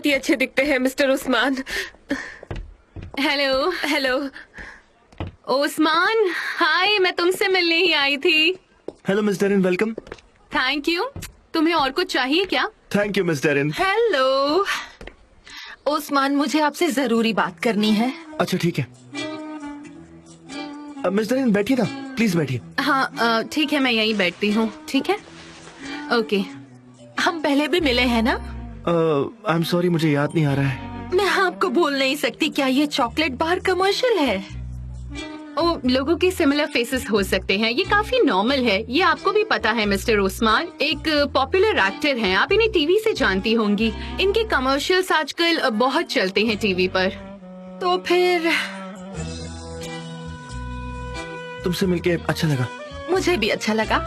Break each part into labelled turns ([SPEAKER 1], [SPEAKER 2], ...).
[SPEAKER 1] बहुत ही अच्छे दिखते हैं mister Osman.
[SPEAKER 2] Hello.
[SPEAKER 1] Hello
[SPEAKER 2] Osman, hi, मैं तुमसे मिलने ही आई थी।
[SPEAKER 3] Hello miss Derin, welcome.
[SPEAKER 2] Thank you. तुम्हें और कुछ चाहिए क्या?
[SPEAKER 3] Thank you miss Derin.
[SPEAKER 4] Hello Osman, मुझे आपसे जरूरी बात करनी है।
[SPEAKER 3] अच्छा ठीक है। मिस डेरिन बैठिए ना, प्लीज बैठिए।
[SPEAKER 2] हाँ ठीक है, मैं यहीं बैठती हूँ। ठीक है, ओके।
[SPEAKER 4] हम पहले भी मिले हैं ना?
[SPEAKER 3] आई एम सॉरी, मुझे याद नहीं आ रहा है।
[SPEAKER 4] मैं आपको बोल नहीं सकती। क्या ये चॉकलेट बार कमर्शियल है?
[SPEAKER 2] ओ, लोगों के सिमिलर फेसेस हो सकते हैं, ये काफी नॉर्मल है। ये आपको भी पता है मिस्टर उस्मान, एक पॉपुलर एक्टर हैं, आप इन्हें टीवी से जानती होंगी। इनके कमर्शियल्स आजकल बहुत चलते हैं टीवी पर।
[SPEAKER 4] तो फिर
[SPEAKER 3] तुमसे मिलके अच्छा लगा।
[SPEAKER 4] मुझे भी अच्छा लगा।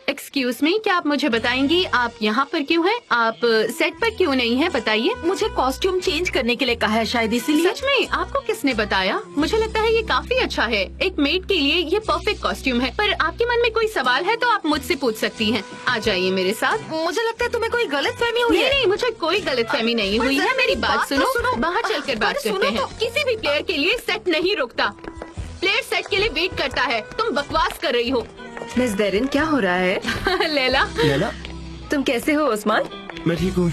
[SPEAKER 2] एक्सक्यूज मी, क्या आप मुझे बताएंगी आप यहाँ पर क्यों हैं? आप सेट पर क्यों नहीं हैं? बताइए।
[SPEAKER 4] मुझे कॉस्ट्यूम चेंज करने के लिए कहा है, शायद इसीलिए।
[SPEAKER 2] सच में? आपको किसने बताया? मुझे लगता है ये काफी अच्छा है, एक मेड के लिए ये परफेक्ट कॉस्ट्यूम है। पर आपके मन में कोई सवाल है तो आप मुझसे पूछ सकती हैं। आ जाइए मेरे साथ।
[SPEAKER 4] मुझे लगता है तुम्हें कोई गलतफहमी हुई है।
[SPEAKER 2] नहीं, मुझे कोई गलतफहमी नहीं हुई है। मेरी बात सुनो, बाहर चलकर बात करते हैं। किसी भी प्लेयर के लिए सेट नहीं रुकता, प्लेयर सेट के लिए वेट करता है। तुम बकवास कर रही हो।
[SPEAKER 1] मिस डेरिन, क्या हो रहा है?
[SPEAKER 2] लैला,
[SPEAKER 3] लैला,
[SPEAKER 1] तुम कैसे हो उस्मान?
[SPEAKER 3] मैं ठीक हूँ।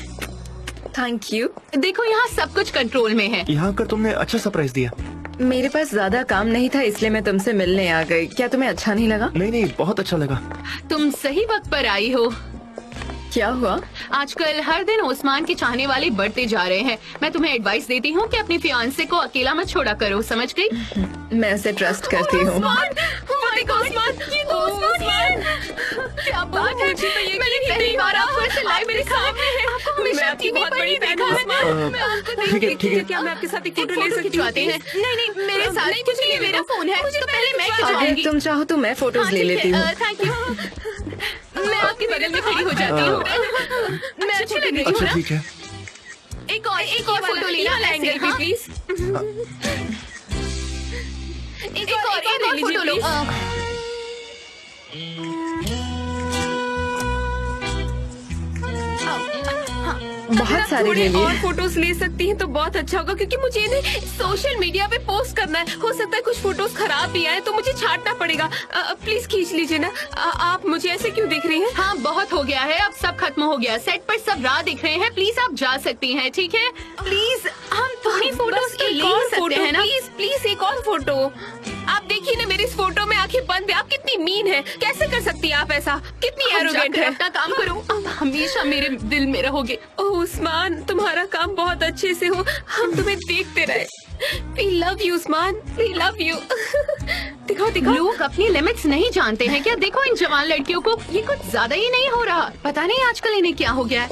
[SPEAKER 1] Thank you.
[SPEAKER 2] देखो यहाँ सब कुछ कंट्रोल में है।
[SPEAKER 3] यहाँ कर तुमने अच्छा सरप्राइज दिया।
[SPEAKER 1] मेरे पास ज्यादा काम नहीं था इसलिए मैं तुमसे मिलने आ गई। क्या तुम्हें अच्छा नहीं लगा?
[SPEAKER 3] नहीं नहीं, बहुत अच्छा लगा।
[SPEAKER 2] तुम सही वक्त पर आई हो।
[SPEAKER 1] क्या हुआ?
[SPEAKER 2] आजकल हर दिन उस्मान के चाहने वाले बढ़ते जा रहे हैं। मैं तुम्हें एडवाइस देती हूँ कि अपने फियांसे को अकेला मत छोड़ा करो, समझ गई?
[SPEAKER 1] मैं उसे ट्रस्ट करती हूँ।
[SPEAKER 2] क्या बात है? मैंने पहली बार आपको ऐसे लाइव मेरे सामने है। आपको हमेशा टीवी पर ही देखा है। मैं आपको
[SPEAKER 3] ठीक है ठीक है।
[SPEAKER 1] क्या मैं आपके साथ एक
[SPEAKER 2] एक
[SPEAKER 1] फोटो ले
[SPEAKER 2] फोटो
[SPEAKER 1] सकती हूँ?
[SPEAKER 2] खिंचवाते हैं। नहीं, मेरे साथ कुछ नहीं, मेरा फोन है तो पहले मैं
[SPEAKER 1] अगर
[SPEAKER 2] खिंचवाऊंगी।
[SPEAKER 1] तुम चाहो तो मैं फोटोज ले लेती हूँ।
[SPEAKER 2] Thank you. मैं आपके बगल में खड़ी हो जाती हूँ। मैं अच्छी लग रही हूँ
[SPEAKER 3] अच्छा
[SPEAKER 2] ना?
[SPEAKER 3] ठीक है।
[SPEAKER 2] एक और फोटो लेना
[SPEAKER 1] एंगल भी प्लीज।
[SPEAKER 2] एक और फोटो लो।
[SPEAKER 1] बहुत सारे
[SPEAKER 5] थोड़े
[SPEAKER 1] ले लिए।
[SPEAKER 5] और फोटोज ले सकती हैं तो बहुत अच्छा होगा, क्योंकि मुझे इन्हें सोशल मीडिया पे पोस्ट करना है। हो सकता है कुछ फोटोज खराब भी आए तो मुझे छांटना पड़ेगा। प्लीज खींच लीजिए ना। आप मुझे ऐसे क्यों देख रही हैं?
[SPEAKER 2] हाँ, बहुत हो गया है, अब सब खत्म हो गया। सेट पर सब राह दिख रहे हैं, प्लीज आप जा सकती हैं, ठीक है?
[SPEAKER 5] प्लीज हम थोड़ी फोटोज
[SPEAKER 2] तो ले ही सकते हैं ना?
[SPEAKER 5] प्लीज प्लीज एक और फोटो। आप देखिए ना, मेरी इस फोटो में आंखें बंद है। आप कितनी मीन है, कैसे कर सकती हैं आप ऐसा? कितनी एरोगेंट है।
[SPEAKER 2] अपना काम करो, आप हमेशा मेरे दिल में रहोगे।
[SPEAKER 5] ओह उस्मान, तुम्हारा काम बहुत अच्छे से हो, हम तुम्हें देखते रहे। We love you Usman, we love you। दिखाओ दिखाओ।
[SPEAKER 2] लोग अपनी लिमिट्स नहीं जानते हैं क्या? देखो इन जवान लड़कियों को, ये कुछ ज्यादा ही नहीं हो रहा? पता नहीं आजकल इन्हें क्या हो गया है।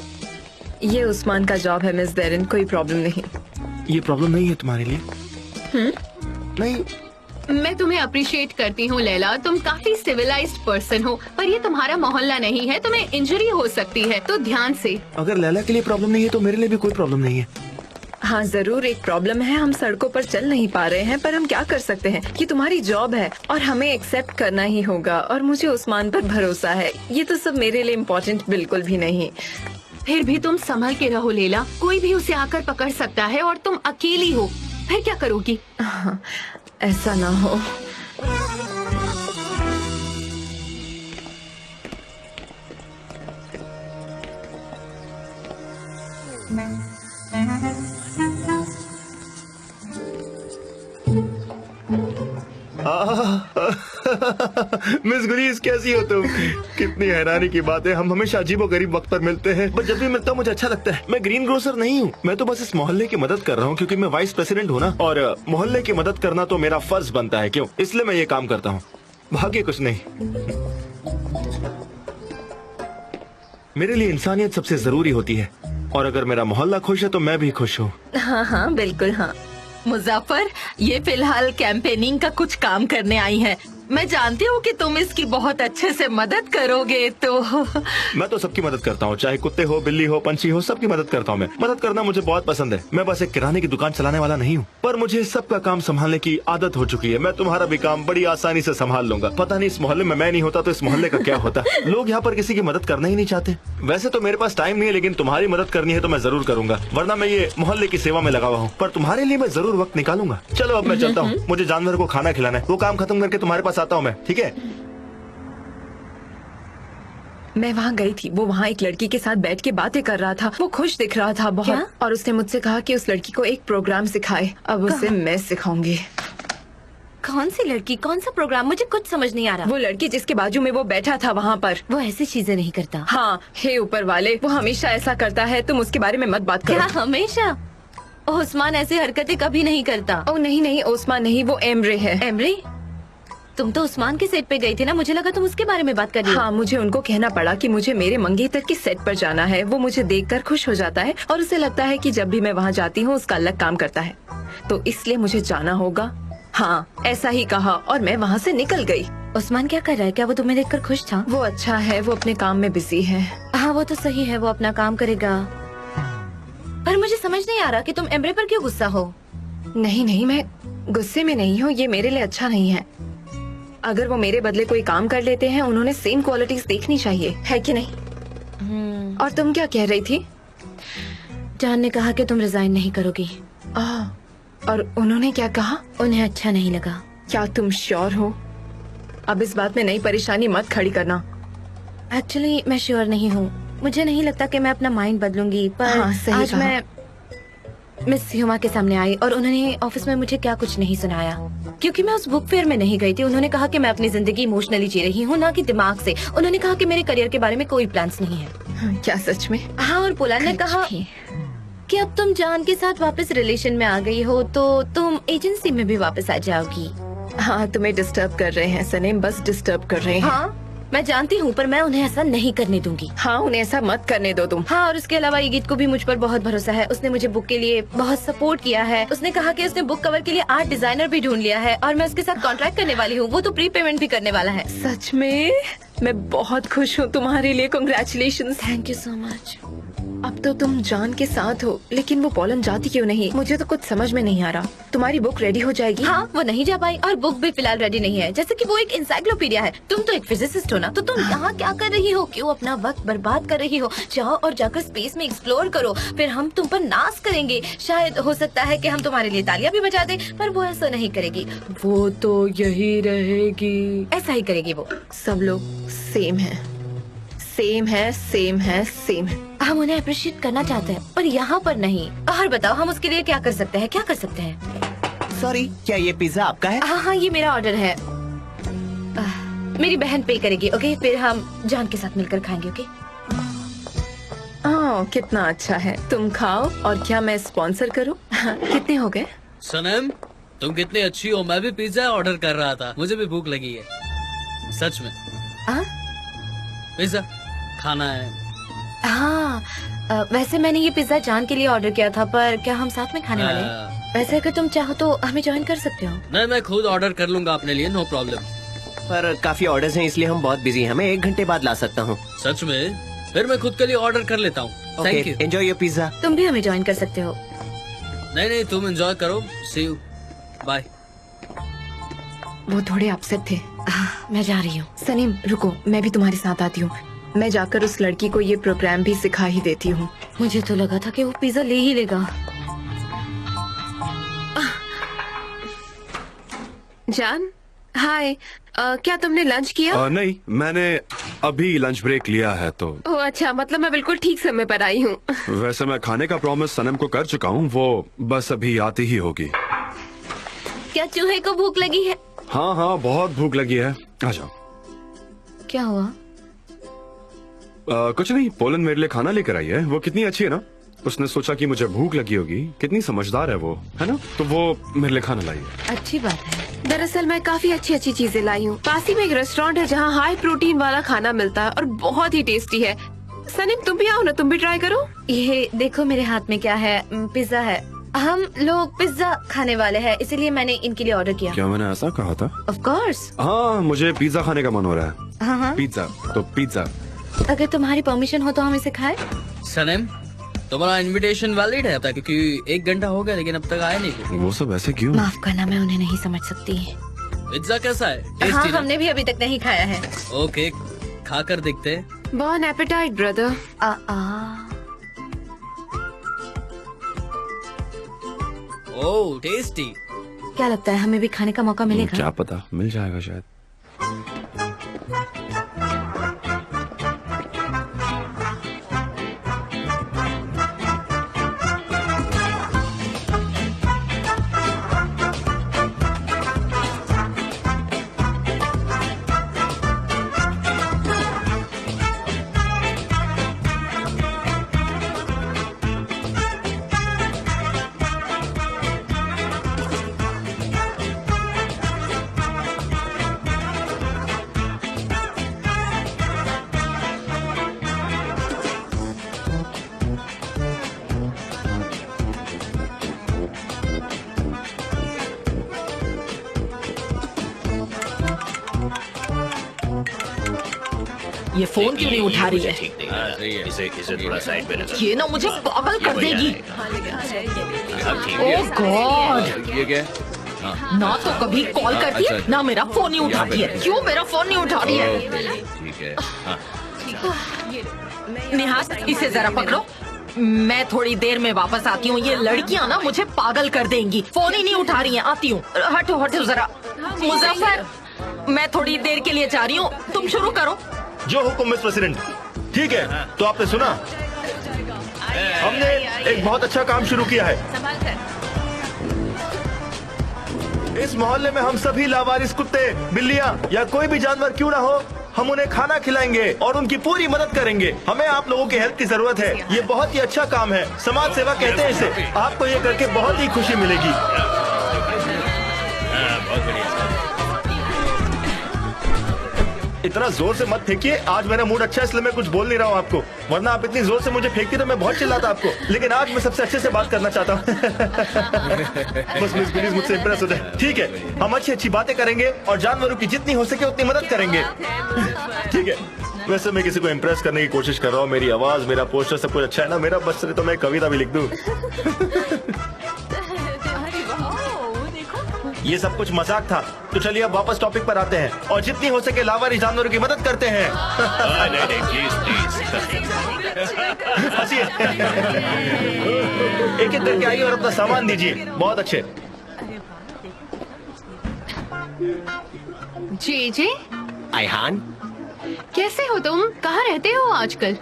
[SPEAKER 1] ये उस्मान का जॉब है मिस डेरिन, कोई प्रॉब्लम नहीं।
[SPEAKER 3] ये प्रॉब्लम नहीं है तुम्हारे लिए? नहीं।
[SPEAKER 2] मैं तुम्हें अप्रिशिएट करती हूँ लैला, तुम काफी सिविलाइज्ड पर्सन हो, पर ये तुम्हारा मोहल्ला नहीं है, तुम्हें इंजरी हो सकती है, तो ध्यान से।
[SPEAKER 3] अगर लैला के लिए प्रॉब्लम नहीं है तो मेरे लिए भी कोई प्रॉब्लम नहीं है।
[SPEAKER 1] हाँ जरूर एक प्रॉब्लम है, हम सड़कों पर चल नहीं पा रहे हैं, पर हम क्या कर सकते हैं? ये तुम्हारी जॉब है और हमें एक्सेप्ट करना ही होगा। और मुझे उस्मान पर भरोसा है। ये तो सब मेरे लिए इम्पोर्टेंट बिल्कुल भी नहीं।
[SPEAKER 2] फिर भी तुम संभल के रहो लैला, कोई भी उसे आकर पकड़ सकता है और तुम अकेली हो, फिर क्या करोगी?
[SPEAKER 1] हाँ, ऐसा ना हो।
[SPEAKER 3] मिस गुरीज, कैसी हो तुम? कितनी हैरानी की बात है, हम हमेशा अजीबोगरीब वक्त पर मिलते हैं, बट जब भी मिलता हूँ मुझे अच्छा लगता है। मैं ग्रीन ग्रोसर नहीं हूँ, मैं तो बस इस मोहल्ले की मदद कर रहा हूँ क्योंकि मैं वाइस प्रेसिडेंट हूँ ना, और मोहल्ले की मदद करना तो मेरा फर्ज बनता है। क्यों? इसलिए मैं ये काम करता हूँ, भाग्य कुछ नहीं। मेरे लिए इंसानियत सबसे जरूरी होती है, और अगर मेरा मोहल्ला खुश है तो मैं भी खुश हूँ।
[SPEAKER 4] हाँ हाँ बिल्कुल हाँ। मुजफ्फर, ये फिलहाल कैंपेनिंग का कुछ काम करने आई है। मैं जानती हूँ कि तुम इसकी बहुत अच्छे से मदद करोगे तो।
[SPEAKER 3] मैं तो सबकी मदद करता हूँ, चाहे कुत्ते हो, बिल्ली हो, पंछी हो, सबकी मदद करता हूँ। मैं मदद करना मुझे बहुत पसंद है। मैं बस एक किराने की दुकान चलाने वाला नहीं हूँ, पर मुझे सबका काम संभालने की आदत हो चुकी है। मैं तुम्हारा भी काम बड़ी आसानी से संभाल लूंगा। पता नहीं इस मोहल्ले में मैं नहीं होता तो इस मोहल्ले का क्या होता। लोग यहाँ पर किसी की मदद करना ही नहीं चाहते। वैसे तो मेरे पास टाइम नहीं है, लेकिन तुम्हारी मदद करनी है तो मैं जरूर करूंगा, वरना मैं ये मोहल्ले की सेवा में लगा हुआ हूँ। पर तुम्हारे लिए मैं जरूर वक्त निकालूंगा। चलो अब मैं चलता हूँ, मुझे जानवर को खाना खिलाना है। वो काम खत्म करके तुम्हारे पास आता हूँ मैं, ठीक है?
[SPEAKER 1] मैं वहाँ गई थी, वो वहाँ एक लड़की के साथ बैठ के बातें कर रहा था। वो खुश दिख रहा था बहुत।
[SPEAKER 4] क्या?
[SPEAKER 1] और उसने मुझसे कहा कि उस लड़की को एक प्रोग्राम सिखाए। अब उसे मैं सिखाऊंगी।
[SPEAKER 6] कौन सी लड़की, कौन सा प्रोग्राम? मुझे कुछ समझ नहीं आ रहा।
[SPEAKER 1] वो लड़की जिसके बाजू में वो बैठा था वहाँ पर।
[SPEAKER 6] वो ऐसी चीजें नहीं करता।
[SPEAKER 1] हाँ, हे ऊपर वाले, वो हमेशा ऐसा करता है। तुम उसके बारे में मत बात करो।
[SPEAKER 6] क्या हमेशा? ओस्मान ऐसी हरकतें कभी नहीं करता।
[SPEAKER 1] ओ नहीं नहीं, ओस्मान नहीं, वो एमरे है।
[SPEAKER 6] एमरे? तुम तो उस्मान के सेट पे गई थी ना, मुझे लगा तुम उसके बारे में बात कर रही हो।
[SPEAKER 1] हाँ, मुझे उनको कहना पड़ा कि मुझे मेरे मंगेतर की सेट पर जाना है। वो मुझे देखकर खुश हो जाता है और उसे लगता है कि जब भी मैं वहाँ जाती हूँ उसका अलग काम करता है, तो इसलिए मुझे जाना होगा। हाँ, ऐसा ही कहा और मैं वहाँ से निकल गई।
[SPEAKER 6] उस्मान क्या कर रहा है? क्या वो तुम्हें देखकर खुश था?
[SPEAKER 1] वो अच्छा है, वो अपने काम में बिजी है।
[SPEAKER 6] हाँ वो तो सही है, वो अपना काम करेगा। पर मुझे समझ नहीं आ रहा कि तुम एमरे पर क्यों गुस्सा हो।
[SPEAKER 1] नहीं नहीं, मैं गुस्से में नहीं हूँ। ये मेरे लिए अच्छा नहीं है। अगर वो मेरे बदले कोई काम कर लेते हैं, उन्होंने सेम क्वालिटीज देखनी चाहिए, है कि नहीं? और तुम क्या कह रही थी?
[SPEAKER 6] जान ने कहा कि तुम रिजाइन नहीं करोगी।
[SPEAKER 1] और उन्होंने क्या कहा?
[SPEAKER 6] उन्हें अच्छा नहीं लगा।
[SPEAKER 1] क्या तुम श्योर हो? अब इस बात में नई परेशानी मत खड़ी करना।
[SPEAKER 6] एक्चुअली मैं श्योर नहीं हूँ। मुझे नहीं लगता कि मैं अपना माइंड बदलूंगी। पर
[SPEAKER 1] हाँ, सही
[SPEAKER 6] आज
[SPEAKER 1] कहा।
[SPEAKER 6] मैं मिस ह्यूमा के सामने आई और उन्होंने ऑफिस में मुझे क्या कुछ नहीं सुनाया, क्योंकि मैं उस बुक फेयर में नहीं गई थी। उन्होंने कहा कि मैं अपनी जिंदगी इमोशनली जी रही हूँ, ना कि दिमाग से। उन्होंने कहा कि मेरे करियर के बारे में कोई प्लान्स नहीं है।
[SPEAKER 1] क्या सच में?
[SPEAKER 6] हाँ, और पुलान ने कहा कि अब तुम जान के साथ वापस रिलेशन में आ गई हो तो तुम एजेंसी में भी वापस आ जाओगी।
[SPEAKER 1] हाँ, तुम्हें डिस्टर्ब कर रहे हैं सनीम, बस डिस्टर्ब कर रहे हैं।
[SPEAKER 6] हाँ मैं जानती हूँ, पर मैं उन्हें ऐसा नहीं करने दूंगी।
[SPEAKER 1] हाँ, उन्हें ऐसा मत करने दो तुम।
[SPEAKER 6] हाँ, और उसके अलावा ये गीत को भी मुझ पर बहुत भरोसा है। उसने मुझे बुक के लिए बहुत सपोर्ट किया है। उसने कहा कि उसने बुक कवर के लिए आर्ट डिजाइनर भी ढूंढ लिया है और मैं उसके साथ कॉन्ट्रैक्ट करने वाली हूँ। वो तो प्री पेमेंट भी करने वाला है।
[SPEAKER 1] सच में? मैं बहुत खुश हूँ तुम्हारे लिए। Congratulations.
[SPEAKER 6] Thank you so much.
[SPEAKER 1] अब तो तुम जान के साथ हो, लेकिन वो पोलैंड जाती क्यों नहीं? मुझे तो कुछ समझ में नहीं आ रहा। तुम्हारी बुक रेडी हो जाएगी?
[SPEAKER 6] हाँ, वो नहीं जा पाई और बुक भी फिलहाल रेडी नहीं है। जैसे कि वो एक इंसाइक्लोपीडिया है। तुम तो एक फिजिसिस्ट हो ना, तो तुम यहाँ क्या कर रही हो? क्यों अपना वक्त बर्बाद कर रही हो? जाओ और जाकर स्पेस में एक्सप्लोर करो, फिर हम तुम पर नाज करेंगे। शायद हो सकता है कि हम तुम्हारे लिए तालियां भी बजा दें, पर वो ऐसा नहीं करेगी। वो तो यही रहेगी, ऐसा ही करेगी वो।
[SPEAKER 1] सब लोग सेम है, सेम है, सेम है, सेम है।
[SPEAKER 6] हम उन्हें अप्रिशिएट करना चाहते हैं, पर यहाँ पर नहीं। और बताओ हम उसके लिए क्या कर सकते हैं? क्या कर सकते हैं?
[SPEAKER 7] सॉरी, क्या ये पिज्जा आपका है?
[SPEAKER 6] हाँ हाँ, ये मेरा ऑर्डर है। मेरी बहन पे करेगी, ओके? फिर हम जान के साथ मिलकर खाएंगे, ओके?
[SPEAKER 1] कितना अच्छा है। तुम खाओ। और क्या मैं स्पॉन्सर करूँ? कितने हो गए?
[SPEAKER 8] सनम, तुम कितनी अच्छी हो। मैं भी पिज्जा ऑर्डर कर रहा था, मुझे भी भूख लगी है सच में। पिज्जा खाना है।
[SPEAKER 6] हाँ, वैसे मैंने ये पिज्जा जान के लिए ऑर्डर किया था, पर क्या हम साथ में खाने वाले हैं? वैसे अगर तुम चाहो तो हमें ज्वाइन कर सकते हो।
[SPEAKER 8] नहीं, मैं खुद ऑर्डर कर लूंगा अपने लिए, नो प्रॉब्लम।
[SPEAKER 7] पर काफी ऑर्डर्स हैं इसलिए हम बहुत बिजी हैं। मैं 1 घंटे बाद ला सकता हूँ।
[SPEAKER 8] सच में? फिर मैं खुद के लिए ऑर्डर कर लेता हूँ। Thank you.
[SPEAKER 7] Enjoy your pizza.
[SPEAKER 6] तुम भी हमें ज्वाइन कर सकते हो।
[SPEAKER 8] नहीं नहीं, तुम एंजॉय करो। सी यू, बाय।
[SPEAKER 1] वो थोड़े अपसेट थे।
[SPEAKER 6] मैं जा रही हूँ।
[SPEAKER 1] सनीम रुको, मैं भी तुम्हारे साथ आती हूँ। मैं जाकर उस लड़की को ये प्रोग्राम भी सिखा ही देती हूँ।
[SPEAKER 6] मुझे तो लगा था कि वो पिज्जा ले ही लेगा।
[SPEAKER 5] जान, हाय। क्या तुमने लंच किया?
[SPEAKER 9] नहीं, मैंने अभी लंच ब्रेक लिया है तो।
[SPEAKER 5] ओह अच्छा, मतलब मैं बिल्कुल ठीक समय पर आई हूँ।
[SPEAKER 9] वैसे मैं खाने का प्रॉमिस सनम को कर चुका हूँ, वो बस अभी आती ही होगी।
[SPEAKER 6] क्या चूहे को भूख लगी है?
[SPEAKER 9] हाँ हाँ, बहुत भूख लगी है। आ जाओ।
[SPEAKER 6] क्या हुआ?
[SPEAKER 9] कुछ नहीं, पोलैंड मेरे लिए खाना लेकर आई है। वो कितनी अच्छी है ना। उसने सोचा कि मुझे भूख लगी होगी। कितनी समझदार है वो, है ना? तो वो मेरे लिए खाना लाई है।
[SPEAKER 6] अच्छी बात है।
[SPEAKER 5] दरअसल मैं काफी अच्छी अच्छी चीजें लाई हूँ। पास ही में एक रेस्टोरेंट है जहाँ हाई प्रोटीन वाला खाना मिलता है और बहुत ही टेस्टी है। सनीम तुम भी आओ ना, तुम भी ट्राई करो।
[SPEAKER 6] ये देखो मेरे हाथ में क्या है, पिज्जा है। हम लोग पिज्जा खाने वाले हैं, इसीलिए मैंने इनके लिए ऑर्डर किया।
[SPEAKER 9] क्या मैंने ऐसा कहा था?
[SPEAKER 6] Of course.
[SPEAKER 9] हाँ, मुझे पिज्जा खाने का मन हो रहा है।
[SPEAKER 6] हाँ।
[SPEAKER 9] पिज्जा तो पिज्जा।
[SPEAKER 6] अगर तुम्हारी परमिशन हो तो हम इसे खाएं?
[SPEAKER 8] सनम, तुम्हारा इनविटेशन वैलिड है क्योंकि 1 घंटा हो गया लेकिन अब तक आया नहीं।
[SPEAKER 9] वो सब ऐसे क्यों?
[SPEAKER 6] माफ करना, मैं उन्हें नहीं समझ सकती।
[SPEAKER 8] पिज्जा कैसा है?
[SPEAKER 6] हाँ,
[SPEAKER 8] टेस्टी ना?
[SPEAKER 6] हमने भी अभी तक नहीं खाया है।
[SPEAKER 8] ओके, खाकर देखते हैं।
[SPEAKER 5] बॉन एपेटाइट ब्रदर।
[SPEAKER 8] ओह टेस्टी।
[SPEAKER 6] क्या लगता है हमें भी खाने का मौका मिलेगा?
[SPEAKER 9] क्या पता, मिल जाएगा शायद।
[SPEAKER 4] ये फोन क्यों नहीं उठा रही है?
[SPEAKER 7] इसे थोड़ा साइड पे रखो।
[SPEAKER 4] ये ना मुझे पागल कर देगी। ओह गॉड,
[SPEAKER 7] ये क्या?
[SPEAKER 4] ना तो कभी कॉल करती है ना मेरा फोन नहीं उठाती है। क्यों मेरा फोन नहीं उठा रही है?
[SPEAKER 7] ठीक है।
[SPEAKER 4] नेहा, इसे जरा पकड़ो, मैं थोड़ी देर में वापस आती हूँ। ये लड़कियाँ ना मुझे पागल कर देंगी। फोन ही नहीं उठा रही हैं। आती हूँ। हटो हटो जरा। मुजफ्फर, मैं थोड़ी देर के लिए जा रही हूँ, तुम शुरू करो।
[SPEAKER 3] जो हुक्म मिस प्रेसिडेंट। ठीक है, तो आपने सुना, हमने एक बहुत अच्छा काम शुरू किया है। इस मोहल्ले में हम सभी लावारिस कुत्ते, बिल्लियाँ या कोई भी जानवर क्यों ना हो, हम उन्हें खाना खिलाएंगे और उनकी पूरी मदद करेंगे। हमें आप लोगों की हेल्प की जरूरत है। ये बहुत ही अच्छा काम है, समाज सेवा कहते हैं इसे। आपको ये करके बहुत ही खुशी मिलेगी।
[SPEAKER 7] बहुत बढ़िया।
[SPEAKER 3] इतना जोर से मत फेंकिए, आज मेरा मूड अच्छा है इसलिए मैं कुछ बोल नहीं रहा हूँ आपको, वरना आप इतनी जोर से मुझे फेंकती तो मैं बहुत चिल्लाता आपको। लेकिन आज मैं सबसे अच्छे से बात करना चाहता हूँ। बस मिस प्लीज मुझसे इम्प्रेस हो जाए। ठीक है, हम अच्छी अच्छी बातें करेंगे और जानवरों की जितनी हो सके उतनी मदद करेंगे। ठीक है, वैसे मैं किसी को इम्प्रेस करने की कोशिश कर रहा हूँ। मेरी आवाज, मेरा पोस्टर सब कुछ अच्छा है ना। मेरा बस चले तो मैं कविता भी लिख दूँ। ये सब कुछ मजाक था, तो चलिए अब वापस टॉपिक पर आते हैं और जितनी हो सके लावारिस जानवरों की मदद करते हैं।
[SPEAKER 7] नहीं, प्लीज।
[SPEAKER 3] हंसिए। एक एक करके आइए और अपना सामान दीजिए। बहुत अच्छे।
[SPEAKER 2] जे
[SPEAKER 7] आयहान,
[SPEAKER 2] कैसे हो तुम? कहाँ रहते हो आजकल?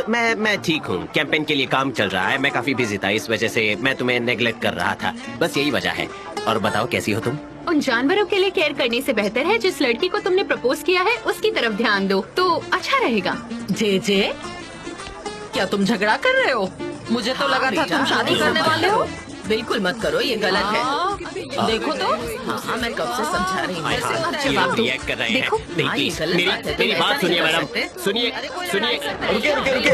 [SPEAKER 7] मैं ठीक हूँ। कैंपेन के लिए काम चल रहा है, मैं काफी बिजी था, इस वजह से मैं तुम्हें नेग्लेक्ट कर रहा था। बस यही वजह है। और बताओ कैसी हो तुम?
[SPEAKER 2] उन जानवरों के लिए केयर करने से बेहतर है जिस लड़की को तुमने प्रपोज किया है उसकी तरफ ध्यान दो तो अच्छा रहेगा।
[SPEAKER 4] जे, क्या तुम झगड़ा कर रहे हो? मुझे तो लगा था तुम शादी करने वाले हो। बिल्कुल मत करो, ये गलत है। देखो तो। हाँ, मैं कब से समझा रही हूँ।
[SPEAKER 7] ये रिएक्ट कर रहे हैं। नहीं प्लीज, मेरी बात सुनिए मैडम, सुनिए।
[SPEAKER 3] रुकिए।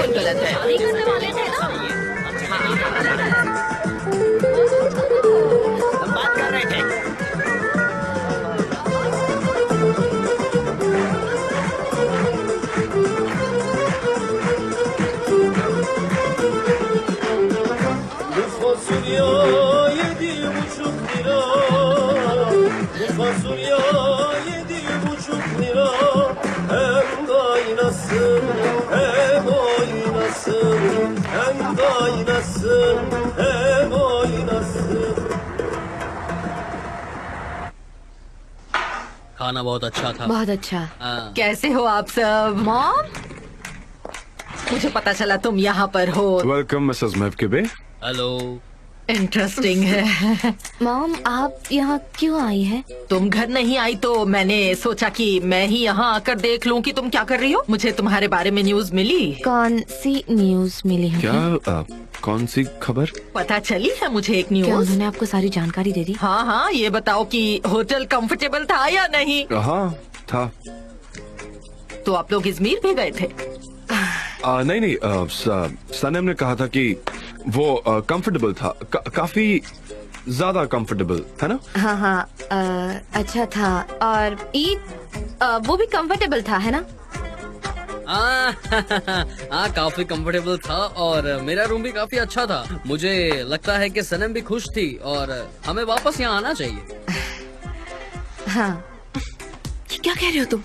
[SPEAKER 4] गलत है।
[SPEAKER 7] हम बात कर रहे थे।
[SPEAKER 10] Fasulye 7,5 lira. Bu fasulye 7,5 lira. Hem kaynasın, hem oynasın. Hem kaynasın, hem oynasın.
[SPEAKER 8] खाना बहुत अच्छा था।
[SPEAKER 6] बहुत अच्छा।
[SPEAKER 8] हाँ।
[SPEAKER 4] कैसे हो आप सब? मॉम, मुझे पता चला तुम यहाँ पर हो।
[SPEAKER 9] Welcome Mrs Mevkibe.
[SPEAKER 8] Hello.
[SPEAKER 4] Interesting है।
[SPEAKER 6] मॉम, आप यहाँ क्यों आई है?
[SPEAKER 4] तुम घर नहीं आई तो मैंने सोचा कि मैं ही यहाँ आकर देख लूं कि तुम क्या कर रही हो। मुझे तुम्हारे बारे में न्यूज मिली।
[SPEAKER 6] कौन सी न्यूज मिली है?
[SPEAKER 9] क्या कौन सी खबर?
[SPEAKER 4] पता चली है मुझे एक
[SPEAKER 6] क्या
[SPEAKER 4] न्यूज।
[SPEAKER 6] उन्होंने आपको सारी जानकारी दे दी?
[SPEAKER 4] हाँ, ये बताओ कि होटल कंफर्टेबल था या नहीं?
[SPEAKER 9] हाँ था।
[SPEAKER 4] तो आप लोग इजमीर भी गए थे?
[SPEAKER 9] नहीं, सनम ने कहा था कि वो कंफर्टेबल था, काफी ज्यादा कंफर्टेबल है ना?
[SPEAKER 6] हाँ हाँ, अच्छा था। और ईद वो भी कंफर्टेबल था, है ना?
[SPEAKER 8] हाँ काफी कंफर्टेबल था और मेरा रूम भी काफी अच्छा था। मुझे लगता है कि सनम भी खुश थी और हमें वापस यहाँ आना चाहिए।
[SPEAKER 6] हाँ।
[SPEAKER 5] क्या कह रहे हो तुम?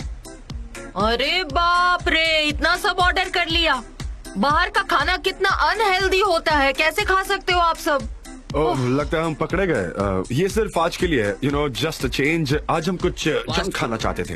[SPEAKER 4] अरे बाप रे, इतना सब ऑर्डर कर लिया। बाहर का खाना कितना अनहेल्दी होता है, कैसे खा सकते हो आप सब?
[SPEAKER 9] ओह, लगता है हम पकड़े गए। ये सिर्फ आज के लिए है, जस्ट चेंज। आज हम कुछ जंक खाना चाहते थे।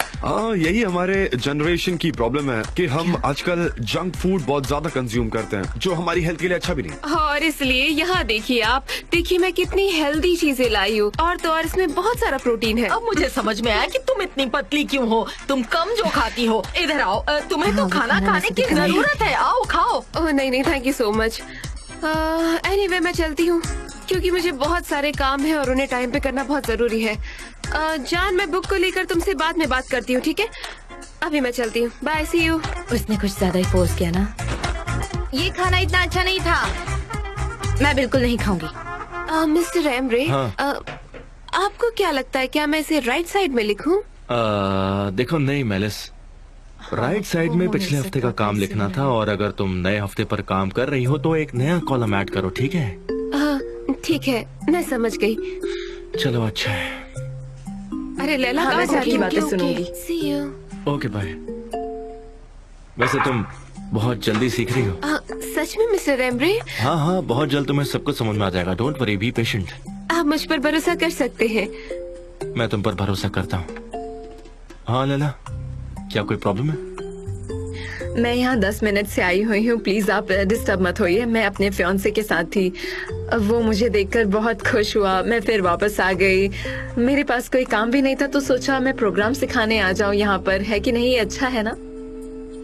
[SPEAKER 9] यही हमारे जनरेशन की प्रॉब्लम है कि हम आजकल जंक फूड बहुत ज्यादा कंज्यूम करते हैं, जो हमारी हेल्थ के लिए अच्छा भी नहीं।
[SPEAKER 5] और इसलिए यहाँ देखिए, आप देखिए मैं कितनी हेल्दी चीजें लाई हूँ, और तो और इसमें बहुत सारा प्रोटीन है।
[SPEAKER 4] अब मुझे समझ में आया कि तुम इतनी पतली क्यों हो। तुम कम जो खाती हो। इधर आओ, तुम्हें तो खाना खाने की जरूरत है, आओ खाओ।
[SPEAKER 5] ओह नहीं, thank you so much. Anyway मैं चलती हूँ क्योंकि मुझे बहुत सारे काम है और उन्हें टाइम पे करना बहुत जरूरी है। जान, मैं बुक को लेकर तुमसे बाद में बात करती हूँ, ठीक है? अभी मैं चलती हूँ, बाय, सी यू।
[SPEAKER 6] उसने कुछ ज्यादा ही फोर्स किया ना। ये खाना इतना अच्छा नहीं था, मैं बिल्कुल नहीं खाऊंगी।
[SPEAKER 5] मिस्टर एमरे,
[SPEAKER 3] हाँ।
[SPEAKER 5] आपको क्या लगता है, क्या मैं इसे राइट साइड में लिखूं?
[SPEAKER 3] देखो, नहीं मेलिस, राइट साइड में पिछले हफ्ते का काम लिखना था, और अगर तुम नए हफ्ते पर काम कर रही हो तो एक नया कॉलम ऐड करो, ठीक है?
[SPEAKER 5] ठीक है, मैं समझ गई।
[SPEAKER 3] चलो, अच्छा है।
[SPEAKER 5] अरे लैला,
[SPEAKER 1] हाँ,
[SPEAKER 5] कहाँ
[SPEAKER 1] मैं
[SPEAKER 5] जा रही
[SPEAKER 1] सबकी
[SPEAKER 5] हो?
[SPEAKER 1] बातें
[SPEAKER 5] ओके,
[SPEAKER 1] सुनूंगी।
[SPEAKER 5] see you।
[SPEAKER 3] Okay, bye. वैसे तुम बहुत जल्दी सीख रही हो।
[SPEAKER 5] सच में मिस्टर एमरे?
[SPEAKER 3] हाँ हाँ, बहुत जल्द तुम्हें सब कुछ समझ में आ जाएगा। Don't worry, be patient.
[SPEAKER 5] आप मुझ पर भरोसा कर सकते हैं।
[SPEAKER 3] मैं तुम पर भरोसा करता हूँ। हाँ लैला, क्या कोई प्रॉब्लम है?
[SPEAKER 1] मैं यहाँ 10 मिनट से आई हुई हूँ, प्लीज आप डिस्टर्ब मत होइए। मैं अपने फियांसे के साथ थी, वो मुझे देखकर बहुत खुश हुआ। मैं फिर वापस आ गई। मेरे पास कोई काम भी नहीं था तो सोचा मैं प्रोग्राम सिखाने आ जाऊँ यहाँ पर, है कि नहीं? अच्छा है ना?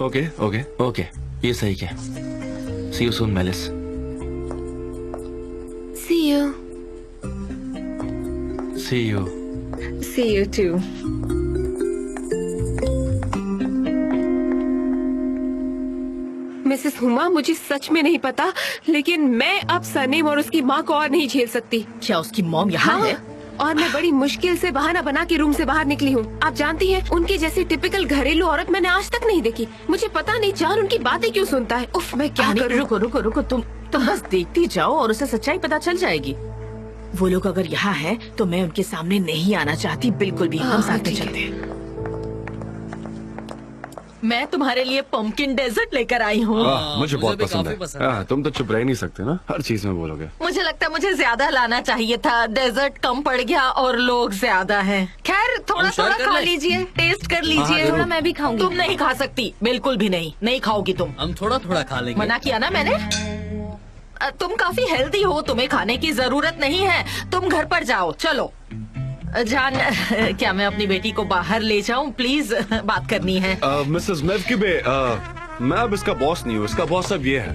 [SPEAKER 3] ओके ओके ओके, ये सही क्या? See you soon Melis.
[SPEAKER 5] See you।
[SPEAKER 3] See you.
[SPEAKER 1] See you too।
[SPEAKER 5] Mrs Huma, मुझे सच में नहीं पता, लेकिन मैं अब सनीम और उसकी माँ को और नहीं झेल सकती।
[SPEAKER 4] क्या उसकी मॉम यहाँ है?
[SPEAKER 5] और मैं बड़ी मुश्किल से बहाना बना के रूम से बाहर निकली हूँ। आप जानती हैं, उनकी जैसी टिपिकल घरेलू औरत मैंने आज तक नहीं देखी। मुझे पता नहीं जान उनकी बातें क्यों सुनता है। उफ, मैं क्या करूँ?
[SPEAKER 4] रुको रुको रुको, तुम बस देखती जाओ और उसे सच्चाई पता चल जाएगी। वो लोग अगर यहाँ है तो मैं उनके सामने नहीं आना चाहती बिल्कुल भी। हम साथ में चलते हैं। मैं तुम्हारे लिए पंपकिन डेजर्ट लेकर आई हूँ।
[SPEAKER 9] मुझे बहुत
[SPEAKER 8] भी
[SPEAKER 9] पसंद
[SPEAKER 8] काफी
[SPEAKER 9] है।
[SPEAKER 8] पसंद है।
[SPEAKER 9] तुम तो चुप रह नहीं सकते ना, हर चीज में बोलोगे।
[SPEAKER 4] मुझे लगता है मुझे ज्यादा लाना चाहिए था, डेजर्ट कम पड़ गया और लोग ज्यादा हैं। खैर, थोड़ा
[SPEAKER 8] हम शेयर
[SPEAKER 4] थोड़ा
[SPEAKER 8] कर
[SPEAKER 4] खा
[SPEAKER 8] लें?
[SPEAKER 4] लीजिए, टेस्ट कर लीजिए।
[SPEAKER 6] थोड़ा मैं भी खाऊंगी।
[SPEAKER 4] तुम नहीं खा सकती, बिल्कुल भी नहीं, नहीं खाओगी तुम।
[SPEAKER 8] हम थोड़ा थोड़ा खा लेंगे।
[SPEAKER 4] मना किया ना मैंने। तुम काफी हेल्दी हो, तुम्हें खाने की जरूरत नहीं है। तुम घर पर जाओ, चलो। जान, क्या मैं अपनी बेटी को बाहर ले जाऊं? प्लीज, बात करनी है।
[SPEAKER 9] मिसेस मेवकीबे, मैं अब इसका बॉस नहीं हूँ, इसका बॉस अब ये है।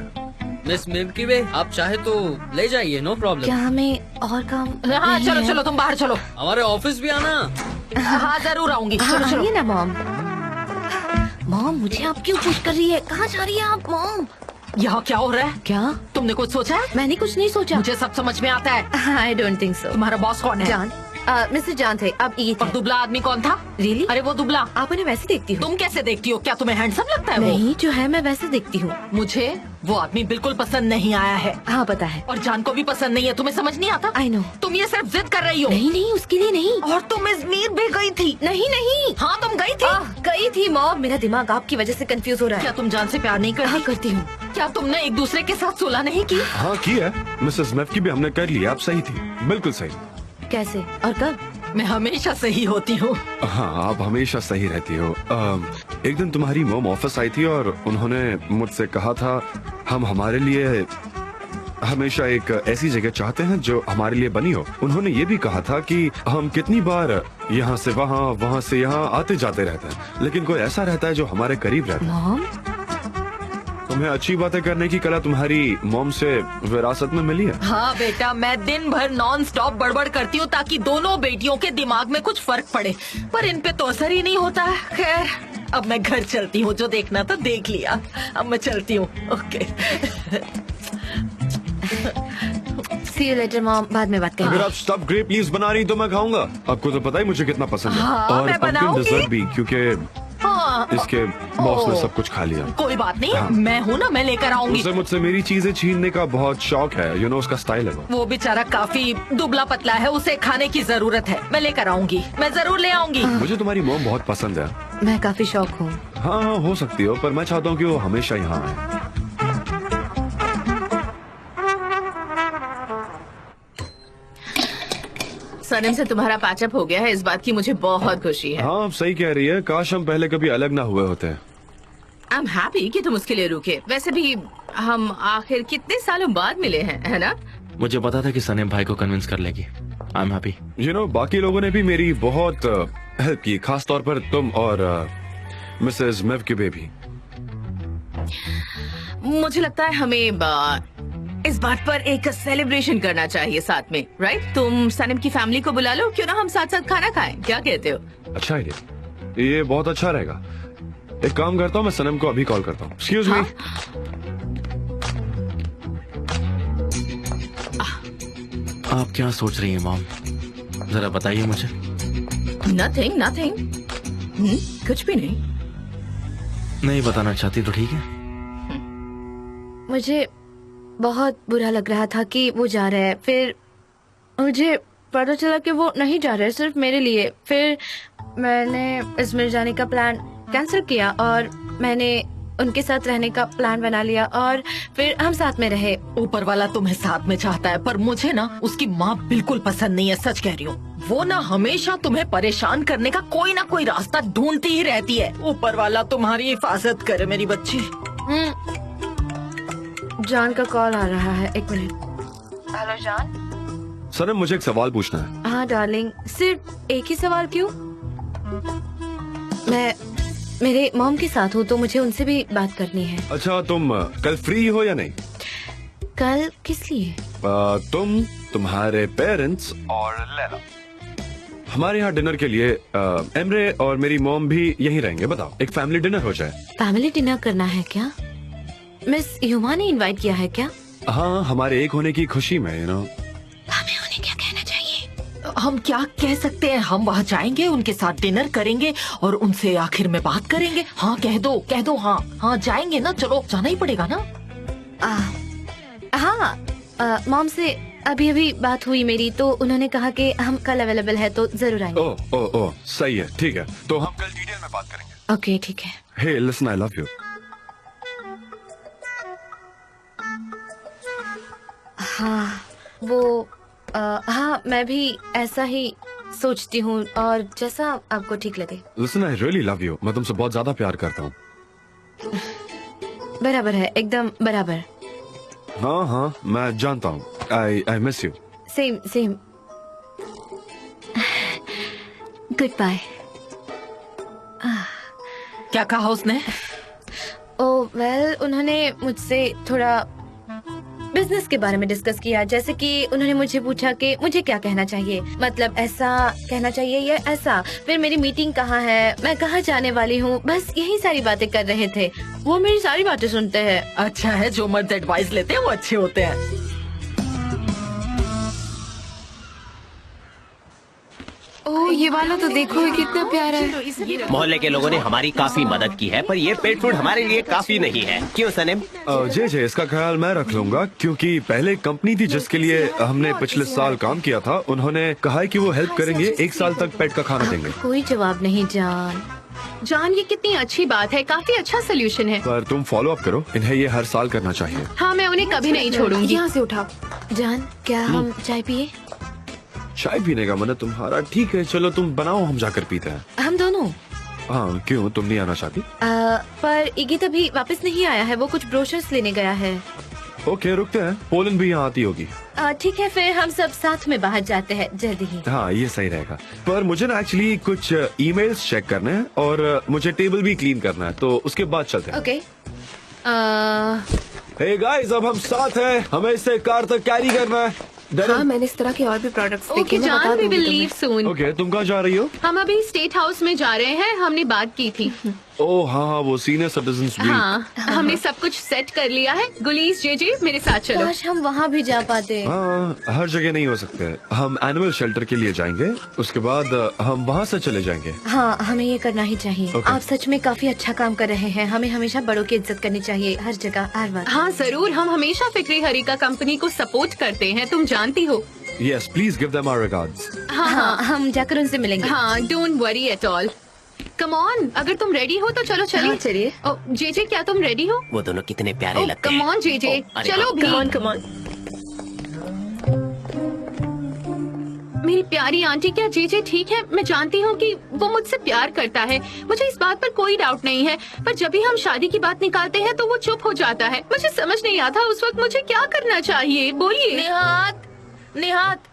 [SPEAKER 8] मिस मिल्की वे, आप चाहे तो ले जाइए, नो प्रॉब्लम।
[SPEAKER 6] क्या हमें और काम?
[SPEAKER 4] हाँ,
[SPEAKER 6] नहीं
[SPEAKER 4] चलो
[SPEAKER 6] है?
[SPEAKER 4] चलो, तुम बाहर चलो।
[SPEAKER 8] हमारे ऑफिस भी आना।
[SPEAKER 4] हाँ, जरूर आऊंगी।
[SPEAKER 6] हाँ,
[SPEAKER 4] चलो चलो।
[SPEAKER 6] आइए ना मॉम। मॉम, मुझे आप क्यों पुश कर रही है? कहाँ जा रही है आप मॉम?
[SPEAKER 4] यहाँ क्या हो रहा है?
[SPEAKER 6] क्या?
[SPEAKER 4] तुमने कुछ सोचा है?
[SPEAKER 6] मैंने कुछ नहीं सोचा।
[SPEAKER 4] मुझे सब समझ में आता है।
[SPEAKER 6] I don't think so.
[SPEAKER 4] तुम्हारा बॉस कौन है?
[SPEAKER 6] जान, मिस्टर जान थे, अब ये
[SPEAKER 4] और दुबला आदमी कौन था?
[SPEAKER 6] रियली?
[SPEAKER 4] अरे वो दुबला।
[SPEAKER 6] आप उन्हें वैसे देखती हो?
[SPEAKER 4] तुम कैसे देखती हो? क्या तुम्हें हैंडसम लगता है वो?
[SPEAKER 6] नहीं, जो है मैं वैसे देखती हूँ।
[SPEAKER 4] मुझे वो आदमी बिल्कुल पसंद नहीं आया है।
[SPEAKER 6] हाँ, पता है।
[SPEAKER 4] और जान को भी पसंद नहीं है। तुम्हें समझ नहीं आता?
[SPEAKER 6] I know.
[SPEAKER 4] तुम ये सिर्फ जिद कर रही हो।
[SPEAKER 6] नहीं नहीं, उसके लिए नहीं।
[SPEAKER 4] और तुम इजमीर भी गई थी?
[SPEAKER 6] नहीं नहीं।
[SPEAKER 4] हाँ, तुम गई थी।
[SPEAKER 6] गई थी मॉम। मेरा दिमाग आपकी वजह से कंफ्यूज हो रहा
[SPEAKER 4] क्या
[SPEAKER 6] है।
[SPEAKER 4] तुम जान से प्यार नहीं करती?
[SPEAKER 6] हाँ, करती हूँ।
[SPEAKER 4] क्या तुमने एक दूसरे के साथ सुलह नहीं की?
[SPEAKER 9] हाँ, की है मिसेस मेवकीबे, हमने कर लिया। आप सही थी, बिल्कुल सही।
[SPEAKER 6] कैसे और कब?
[SPEAKER 4] मैं हमेशा सही होती हूँ।
[SPEAKER 9] हाँ, आप हमेशा सही रहती हो। एक दिन तुम्हारी मॉम ऑफिस आई थी और उन्होंने मुझसे कहा था, हम हमारे लिए हमेशा एक ऐसी जगह चाहते हैं जो हमारे लिए बनी हो। उन्होंने ये भी कहा था कि हम कितनी बार यहाँ से वहाँ, वहाँ से यहाँ आते जाते रहते हैं, लेकिन कोई ऐसा रहता है जो हमारे करीब रहता है।
[SPEAKER 6] मॉम,
[SPEAKER 9] तुम्हें अच्छी बातें करने की कला तुम्हारी मॉम से विरासत में मिली है।
[SPEAKER 4] हाँ बेटा, मैं दिन भर नॉन स्टॉप बड़बड़ करती हूँ ताकि दोनों बेटियों के दिमाग में कुछ फर्क पड़े, पर इन पे तो असर ही नहीं होता है। खैर, अब मैं घर चलती हूँ, जो देखना था देख लिया। अब मैं चलती हूँ। Okay.
[SPEAKER 6] See you later, mom. बाद में बात
[SPEAKER 9] अगर
[SPEAKER 6] करेंगे।
[SPEAKER 9] आप स्टफ ग्रेप लीव्स बना रही तो मैं खाऊंगा। आपको तो पता ही मुझे कितना पसंद है।
[SPEAKER 4] हाँ,
[SPEAKER 9] और
[SPEAKER 4] मैं
[SPEAKER 9] pumpkin
[SPEAKER 4] बनाऊंगी।
[SPEAKER 9] dessert भी, क्योंकि
[SPEAKER 4] हाँ,
[SPEAKER 9] इसके बॉस ने
[SPEAKER 4] ओह।
[SPEAKER 9] सब कुछ खा लिया।
[SPEAKER 4] कोई बात नहीं,
[SPEAKER 9] हाँ।
[SPEAKER 4] मैं हूँ ना, मैं लेकर आऊंगी।
[SPEAKER 9] उसे मुझसे मेरी चीजें छीनने का बहुत शौक है। यू नो उसका स्टाइल है वो।
[SPEAKER 4] वो बेचारा काफी दुबला पतला है, उसे खाने की जरूरत है। मैं लेकर आऊंगी, मैं जरूर ले आऊंगी।
[SPEAKER 9] मुझे तुम्हारी मॉम बहुत पसंद है।
[SPEAKER 6] मैं काफी शौक हूँ।
[SPEAKER 9] हाँ हाँ हो सकती हो, पर मैं चाहता हूँ कि वो हमेशा यहाँ आए।
[SPEAKER 2] सनम से तुम्हारा पैचअप हो गया है, इस बात की मुझे बहुत खुशी है।
[SPEAKER 9] हाँ आप सही कह रही है। काश हम पहले कभी अलग ना हुए होते।
[SPEAKER 2] आई एम हैप्पी कि तुम उसके लिए रुके। वैसे भी हम आखिर कितने सालों बाद मिले हैं, है ना?
[SPEAKER 3] मुझे पता था कि सनीम भाई को कन्विंस कर लेगी। I am happy.
[SPEAKER 9] You know बाकी लोगों ने भी मेरी बहुत हेल्प की, खास तौर पर तुम और मिसेस मेव की बेबी।
[SPEAKER 2] मुझे लगता है हमें इस बात पर एक सेलिब्रेशन करना चाहिए साथ में, राइट? तुम सनम की फैमिली को बुला लो, क्यों ना हम साथ साथ खाना खाएं, क्या कहते हो?
[SPEAKER 9] अच्छा आइडिया, ये बहुत अच्छा रहेगा। एक काम करता हूँ, मैं सनम को अभी कॉल करता हूँ। Excuse me.
[SPEAKER 3] आप क्या सोच रही हैं मॉम, जरा बताइए मुझे।
[SPEAKER 2] नथिंग नथिंग, कुछ भी नहीं।
[SPEAKER 3] नहीं बताना चाहती तो ठीक है।
[SPEAKER 6] मुझे बहुत बुरा लग रहा था कि वो जा रहा है, फिर मुझे पता चला कि वो नहीं जा रहा है सिर्फ मेरे लिए। फिर मैंने अजमेर जाने का प्लान कैंसिल किया और मैंने उनके साथ रहने का प्लान बना लिया और फिर हम साथ में रहे।
[SPEAKER 4] ऊपर वाला तुम्हें साथ में चाहता है, पर मुझे ना उसकी माँ बिल्कुल पसंद नहीं है, सच कह रही हूँ। वो ना हमेशा तुम्हें परेशान करने का कोई ना कोई रास्ता ढूंढती ही रहती है। ऊपर वाला तुम्हारी हिफाजत करे मेरी बच्ची।
[SPEAKER 6] जान का कॉल आ रहा है, एक मिनट। हेलो जान।
[SPEAKER 9] सनम मुझे एक सवाल पूछना है।
[SPEAKER 6] हाँ डार्लिंग, सिर्फ एक ही सवाल क्यों? मैं मेरे मॉम के साथ हूँ तो मुझे उनसे भी बात करनी है।
[SPEAKER 9] अच्छा तुम कल फ्री हो या नहीं?
[SPEAKER 6] कल किस लिए?
[SPEAKER 9] तुम, तुम्हारे पेरेंट्स और लैला हमारे यहाँ डिनर के लिए। एमरे और मेरी मॉम भी यहीं रहेंगे। बताओ, एक फैमिली डिनर हो जाए।
[SPEAKER 6] फैमिली डिनर करना है क्या? मिस युमा ने इनवाइट किया है क्या?
[SPEAKER 9] हाँ, हमारे एक होने की खुशी में, यू नो।
[SPEAKER 6] हमें उन्हें क्या कहना चाहिए?
[SPEAKER 4] हम क्या कह सकते हैं? हम वहाँ जाएंगे, उनके साथ डिनर करेंगे और उनसे आखिर में बात करेंगे। हाँ कह दो। हाँ हाँ जाएंगे ना, चलो जाना ही पड़ेगा ना।
[SPEAKER 6] हाँ, मॉम से अभी बात हुई मेरी, तो उन्होंने कहा कि हम कल अवेलेबल है तो जरूर आएंगे।
[SPEAKER 9] ओह सही है, ठीक है। तो हम कल डिटेल में बात करेंगे।
[SPEAKER 6] ओके ठीक है।
[SPEAKER 9] हे लिसन, आई लव यू।
[SPEAKER 6] हाँ वो हाँ मैं भी ऐसा ही सोचती हूँ और जैसा आपको ठीक लगे।
[SPEAKER 9] Listen, I really love you. मैं तुमसे बहुत ज्यादा प्यार करता हूँ।
[SPEAKER 6] बराबर है, एकदम बराबर।
[SPEAKER 9] हाँ मैं जानता हूँ। I miss you.
[SPEAKER 6] Same. Goodbye.
[SPEAKER 4] क्या कहा उसने?
[SPEAKER 6] ओह वेल, उन्होंने मुझसे थोड़ा बिजनेस के बारे में डिस्कस किया। जैसे कि उन्होंने मुझे पूछा कि मुझे क्या कहना चाहिए, मतलब ऐसा कहना चाहिए या ऐसा। फिर मेरी मीटिंग कहाँ है, मैं कहाँ जाने वाली हूँ, बस यही सारी बातें कर रहे थे। वो मेरी सारी बातें सुनते हैं।
[SPEAKER 4] अच्छा है, जो मर्द एडवाइस लेते हैं वो अच्छे होते हैं।
[SPEAKER 5] ओह ये वाला तो देखो कितना प्यारा है।
[SPEAKER 7] मोहल्ले के लोगों ने हमारी काफी मदद की है, पर ये पेट फूड हमारे लिए काफी नहीं है। क्यों सनम?
[SPEAKER 9] जे इसका ख्याल मैं रख लूंगा, क्योंकि पहले एक कंपनी थी जिसके लिए हमने पिछले साल काम किया था। उन्होंने कहा है कि वो हेल्प करेंगे, 1 साल तक पेट का खाना देंगे।
[SPEAKER 6] कोई जवाब नहीं जान।
[SPEAKER 2] ये कितनी अच्छी बात है, काफी अच्छा सोल्यूशन है।
[SPEAKER 9] पर तुम फॉलो अप करो, इन्हें ये हर साल करना चाहिए।
[SPEAKER 2] हाँ मैं उन्हें कभी नहीं छोड़ूंगी।
[SPEAKER 5] यहाँ से उठाओ।
[SPEAKER 6] जान, क्या हम चाय पिए?
[SPEAKER 9] चाय पीने का मन है तुम्हारा? ठीक है चलो तुम बनाओ, हम जाकर पीते हैं।
[SPEAKER 6] हम दोनों?
[SPEAKER 9] हाँ क्यों, तुम नहीं आना चाहती?
[SPEAKER 6] पर इगित अभी वापस नहीं आया है, वो कुछ ब्रोशर्स लेने गया है।
[SPEAKER 9] ओके रुकते हैं, पोलन भी यहाँ आती होगी।
[SPEAKER 6] ठीक है, फिर हम सब साथ में बाहर जाते हैं जल्दी ही।
[SPEAKER 9] हाँ ये सही रहेगा। पर मुझे ना एक्चुअली कुछ ईमेल्स चेक करने हैं और मुझे टेबल भी क्लीन करना है, तो उसके बाद चलते हैं।
[SPEAKER 6] ओके।
[SPEAKER 9] हे गाइस, अब हम साथ हैं, हमें इसे कार तक कैरी करना है।
[SPEAKER 5] हाँ मैंने इस तरह के और भी प्रोडक्ट्स देखे,
[SPEAKER 2] ओके
[SPEAKER 5] मैं बता
[SPEAKER 2] जान, वी
[SPEAKER 5] दूंगी
[SPEAKER 2] विल
[SPEAKER 5] तुम्हें।
[SPEAKER 2] लीव सून।
[SPEAKER 9] ओके तुम कहाँ जा रही हो?
[SPEAKER 2] हम अभी स्टेट हाउस में जा रहे हैं, हमने बात की थी।
[SPEAKER 9] ओह हाँ, वो सीनियर सिटीजन्स वीक।
[SPEAKER 2] हाँ, हमने सब कुछ सेट कर लिया है। गुलीस जे मेरे साथ चलो।
[SPEAKER 6] काश हम वहाँ भी जा पाते।
[SPEAKER 9] हाँ, हर जगह नहीं हो सकते। हम एनिमल शेल्टर के लिए जाएंगे, उसके बाद हम वहाँ से चले जाएंगे।
[SPEAKER 6] हाँ, हमें ये करना ही चाहिए।
[SPEAKER 9] Okay.
[SPEAKER 6] आप सच में काफी अच्छा काम कर रहे हैं। हमें हमेशा बड़ों की इज्जत करनी चाहिए, हर जगह, हर वक्त।
[SPEAKER 2] हाँ जरूर, हम हमेशा फिक्री हरिका कंपनी को सपोर्ट करते हैं, तुम जानती हो।
[SPEAKER 9] Yes, please give them our regards.
[SPEAKER 6] हाँ, हम जाकर उनसे मिलेंगे।
[SPEAKER 2] हाँ, don't worry at all. Come on, अगर तुम रेडी हो तो चलो चलिए।
[SPEAKER 1] हाँ, चलिए।
[SPEAKER 2] जे क्या तुम रेडी हो?
[SPEAKER 7] वो दोनों कितने प्यारे लगते
[SPEAKER 2] कम
[SPEAKER 7] हैं।
[SPEAKER 2] ऑन जे
[SPEAKER 7] अरे
[SPEAKER 2] चलो
[SPEAKER 7] हाँ।
[SPEAKER 2] भी।
[SPEAKER 1] Come on.
[SPEAKER 2] मेरी प्यारी आंटी, क्या जे ठीक है? मैं जानती हूँ कि वो मुझसे प्यार करता है, मुझे इस बात पर कोई डाउट नहीं है, पर जब भी हम शादी की बात निकालते हैं तो वो चुप हो जाता है। मुझे समझ नहीं आता उस वक्त मुझे क्या करना चाहिए, बोलिए।
[SPEAKER 4] निहात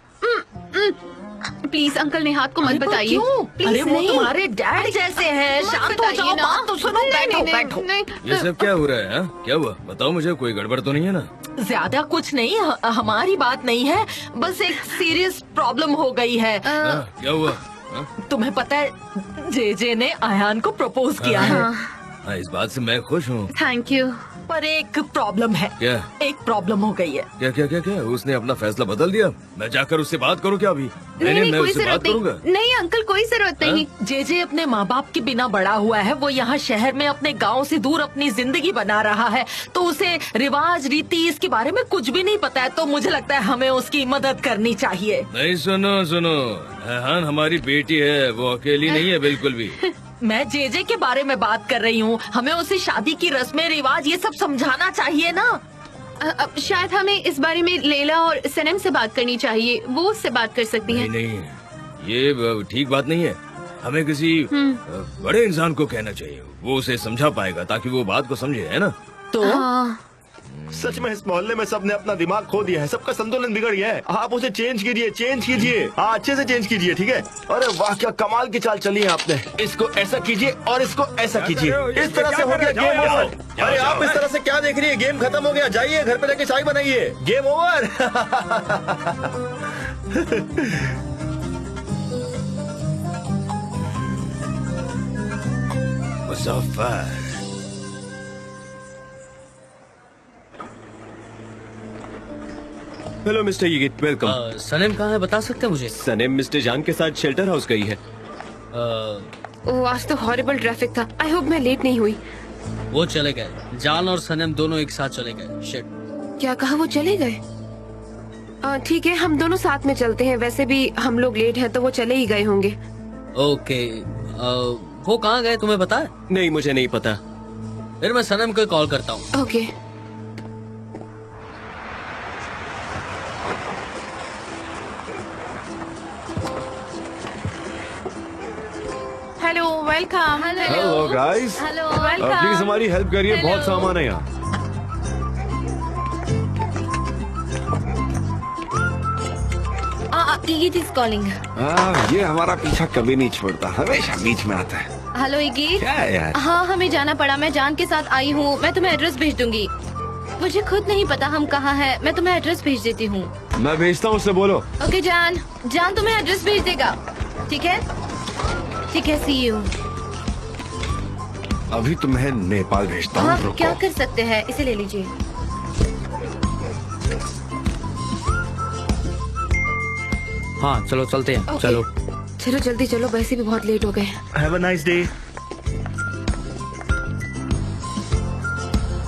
[SPEAKER 2] प्लीज अंकल नेहात को मत
[SPEAKER 4] अरे पर
[SPEAKER 2] बताइए।
[SPEAKER 4] क्यों?
[SPEAKER 2] प्लीज
[SPEAKER 4] अरे वो
[SPEAKER 2] नहीं।
[SPEAKER 4] तुम्हारे डैड जैसे हैं।
[SPEAKER 2] मत
[SPEAKER 4] शांत हो
[SPEAKER 2] बताइए
[SPEAKER 4] जाओ,
[SPEAKER 2] ना।
[SPEAKER 4] बात तो सुनो।
[SPEAKER 2] नहीं,
[SPEAKER 4] बैठो।
[SPEAKER 2] नहीं,
[SPEAKER 11] ये सब क्या हो रहा है? हाँ? क्या हुआ? बताओ मुझे, कोई गड़बड़ तो नहीं है ना?
[SPEAKER 4] ज्यादा कुछ नहीं, हमारी बात नहीं है, बस एक सीरियस प्रॉब्लम हो गई है।
[SPEAKER 11] हाँ, क्या हुआ? हाँ?
[SPEAKER 4] तुम्हें पता है जे ने अयान को प्रपोज किया है।
[SPEAKER 11] हाँ, इस बात से मैं खुश हूँ।
[SPEAKER 2] Thank you.
[SPEAKER 4] पर एक प्रॉब्लम है।
[SPEAKER 11] क्या?
[SPEAKER 4] एक प्रॉब्लम हो गई है।
[SPEAKER 11] क्या क्या क्या क्या? उसने अपना फैसला बदल दिया? मैं जाकर उससे बात करूँ क्या अभी?
[SPEAKER 2] नहीं,
[SPEAKER 11] मैं
[SPEAKER 2] कोई
[SPEAKER 11] उससे बात
[SPEAKER 2] जरूरत
[SPEAKER 11] करूंगा।
[SPEAKER 2] नहीं अंकल, कोई जरूरत नहीं।
[SPEAKER 4] जे अपने माँ बाप के बिना बड़ा हुआ है। वो यहाँ शहर में अपने गांव से दूर अपनी जिंदगी बना रहा है, तो उसे रिवाज रीति इसके बारे में कुछ भी नहीं पता है। तो मुझे लगता है हमें उसकी मदद करनी चाहिए।
[SPEAKER 11] नहीं, सुनो, हाँ, हमारी बेटी है, वो अकेली नहीं है बिल्कुल भी।
[SPEAKER 4] मैं जे के बारे में बात कर रही हूँ। हमें उसे शादी की रस्में रिवाज ये सब समझाना चाहिए ना।
[SPEAKER 2] अब शायद हमें इस बारे में लैला और सनम से बात करनी चाहिए, वो उससे बात कर सकती हैं।
[SPEAKER 11] नहीं, ये ठीक बात नहीं है। हमें किसी बड़े इंसान को कहना चाहिए, वो उसे समझा पाएगा, ताकि वो बात को समझे, है ना?
[SPEAKER 4] तो
[SPEAKER 2] हाँ,
[SPEAKER 3] सच में इस मोहल्ले में सबने अपना दिमाग खो दिया है, सबका संतुलन बिगड़ गया है। आप उसे चेंज कीजिए। हाँ, अच्छे से चेंज कीजिए, ठीक है? अरे वाह, क्या कमाल की चाल चली है आपने। इसको ऐसा कीजिए और इसको ऐसा कीजिए। इस तरह से हो गया गेम ओवर। अरे आप इस तरह से क्या देख रही है? गेम खत्म हो गया, जाइए घर पे जाके चाय बनाइए। Game over.
[SPEAKER 11] Muzaffer,
[SPEAKER 7] hello mister Yigit, welcome.
[SPEAKER 8] Sanem कहाँ है, बता सकते हैं मुझे?
[SPEAKER 7] सनेम मिस्टर जान के साथ शेल्टर हाउस गई है।
[SPEAKER 5] आज तो हॉरिबल ट्रैफिक था। आई होप मैं लेट नहीं हुई।
[SPEAKER 8] वो चले गए, जान और सनम दोनों एक साथ चले गए। शिट।
[SPEAKER 5] क्या कहा? वो चले गए? ठीक है, हम दोनों साथ में चलते हैं। वैसे भी हम लोग लेट हैं तो वो चले ही गए होंगे।
[SPEAKER 8] ओके, वो कहाँ गए तुम्हें पता है?
[SPEAKER 7] नहीं, मुझे नहीं पता।
[SPEAKER 8] फिर मैं सनम को कॉल करता हूँ।
[SPEAKER 5] Okay.
[SPEAKER 1] Hello, welcome.
[SPEAKER 9] Hello guys,
[SPEAKER 6] hello.
[SPEAKER 9] Please हमारी हेल्प करिए, बहुत सामान है यहाँ।
[SPEAKER 6] इगित इज कॉलिंग।
[SPEAKER 9] ये हमारा पीछा कभी नहीं छोड़ता, हमेशा बीच में आता है।
[SPEAKER 6] हेलो इगित।
[SPEAKER 9] क्या है यार?
[SPEAKER 6] हाँ, हमें जाना पड़ा। मैं जान के साथ आई हूँ। मैं तुम्हें एड्रेस भेज दूंगी। मुझे खुद नहीं पता हम कहाँ हैं। मैं तुम्हें एड्रेस भेज देती हूँ।
[SPEAKER 9] मैं भेजता हूँ, उससे बोलो।
[SPEAKER 6] ओके जान तुम्हें एड्रेस भेज देगा। ठीक है, सी यू।
[SPEAKER 9] अभी तुम्हें नेपाल भेजता हूँ,
[SPEAKER 6] हाँ,
[SPEAKER 9] रुको।
[SPEAKER 6] क्या कर सकते हैं, इसे ले लीजिए।
[SPEAKER 8] हाँ चलो चलते हैं।
[SPEAKER 5] Okay.
[SPEAKER 8] चलो
[SPEAKER 5] जल्दी चलो, वैसे भी बहुत लेट हो गए।
[SPEAKER 3] Have a nice day.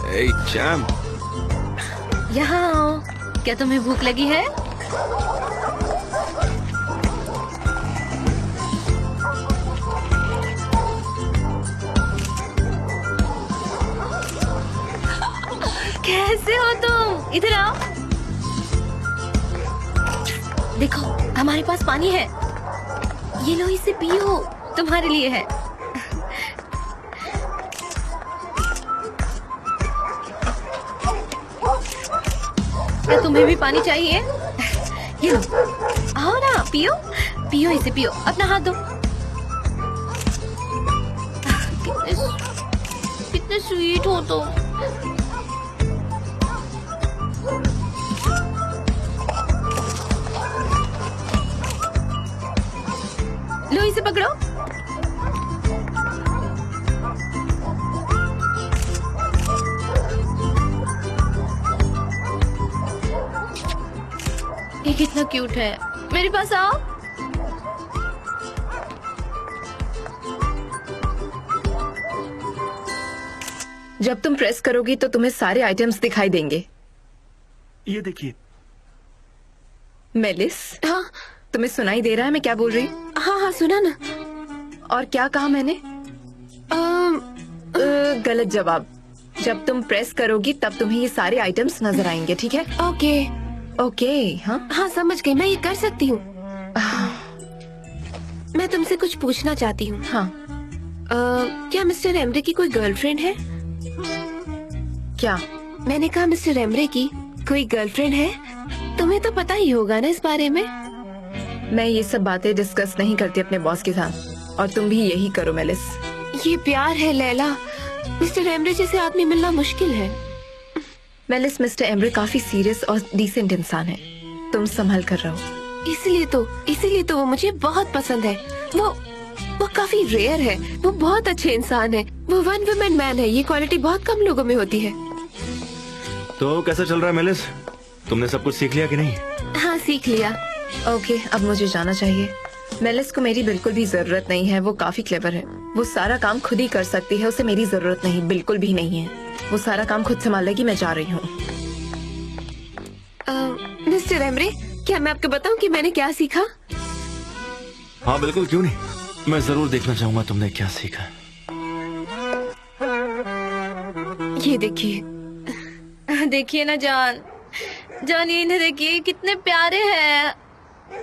[SPEAKER 9] Hey, champ.
[SPEAKER 6] यहाँ आओ। क्या तुम्हें भूख लगी है? कैसे हो तुम? इधर आओ। देखो, हमारे पास पानी है। ये लो, इसे पियो, तुम्हारे लिए है। क्या तुम्हें भी पानी चाहिए? ये लो, आओ ना, पियो, इसे पियो। अपना हाथ दो। कितने स्वीट हो तुम। लो, इसे पकड़ो। ये कितना क्यूट है। मेरे पास आओ।
[SPEAKER 1] जब तुम प्रेस करोगी तो तुम्हें सारे आइटम्स दिखाई देंगे।
[SPEAKER 3] ये देखिए।
[SPEAKER 1] मेलिस,
[SPEAKER 5] हाँ
[SPEAKER 1] तुम्हें सुनाई दे रहा है मैं क्या बोल रही हूँ?
[SPEAKER 5] हाँ हाँ सुना ना।
[SPEAKER 1] और क्या कहा मैंने? गलत जवाब। जब तुम प्रेस करोगी तब तुम्हें ये सारे आइटम्स नजर आएंगे, ठीक है?
[SPEAKER 5] Okay
[SPEAKER 1] okay. हाँ
[SPEAKER 5] हाँ समझ गई, मैं ये कर सकती हूँ। मैं तुमसे कुछ पूछना चाहती हूँ।
[SPEAKER 1] हाँ।
[SPEAKER 5] क्या मिस्टर एमरे की कोई गर्लफ्रेंड है?
[SPEAKER 1] क्या?
[SPEAKER 5] मैंने कहा मिस्टर एमरे की कोई गर्लफ्रेंड है? तुम्हें तो पता ही होगा ना इस बारे में।
[SPEAKER 1] मैं ये सब बातें डिस्कस नहीं करती अपने बॉस के साथ, और तुम भी यही करो मेलिस।
[SPEAKER 5] ये प्यार है लैला, मिस्टर एमरे जैसे आदमी मिलना मुश्किल है।
[SPEAKER 1] मेलिस, मिस्टर एमरे काफी सीरियस और डिसेंट इंसान है, तुम संभल कर रहो।
[SPEAKER 5] इसीलिए तो वो मुझे बहुत पसंद है। वो काफी रेयर है, वो बहुत अच्छे इंसान है, वो वन वुमन मैन है। ये क्वालिटी बहुत कम लोगों में होती है।
[SPEAKER 3] तो कैसा चल रहा है मेलिस? तुमने सब कुछ सीख लिया कि नहीं?
[SPEAKER 5] हाँ सीख लिया।
[SPEAKER 1] ओके, अब मुझे जाना चाहिए। मेलिस को मेरी बिल्कुल भी जरूरत नहीं है, वो काफी क्लेवर है। वो सारा काम खुद ही कर सकती है, उसे मेरी जरूरत नहीं, बिल्कुल भी नहीं है। वो सारा काम खुद संभाल लेगी, मैं जा रही हूँ।
[SPEAKER 5] मिस्टर एमरे, क्या मैं आपको बताऊं कि मैंने क्या सीखा?
[SPEAKER 3] हाँ बिल्कुल, क्यों नहीं, मैं जरूर देखना चाहूंगा तुमने क्या सीखा।
[SPEAKER 5] ये देखिए।
[SPEAKER 6] देखिए ना जान, ये इन्हें देखिए कितने प्यारे हैं।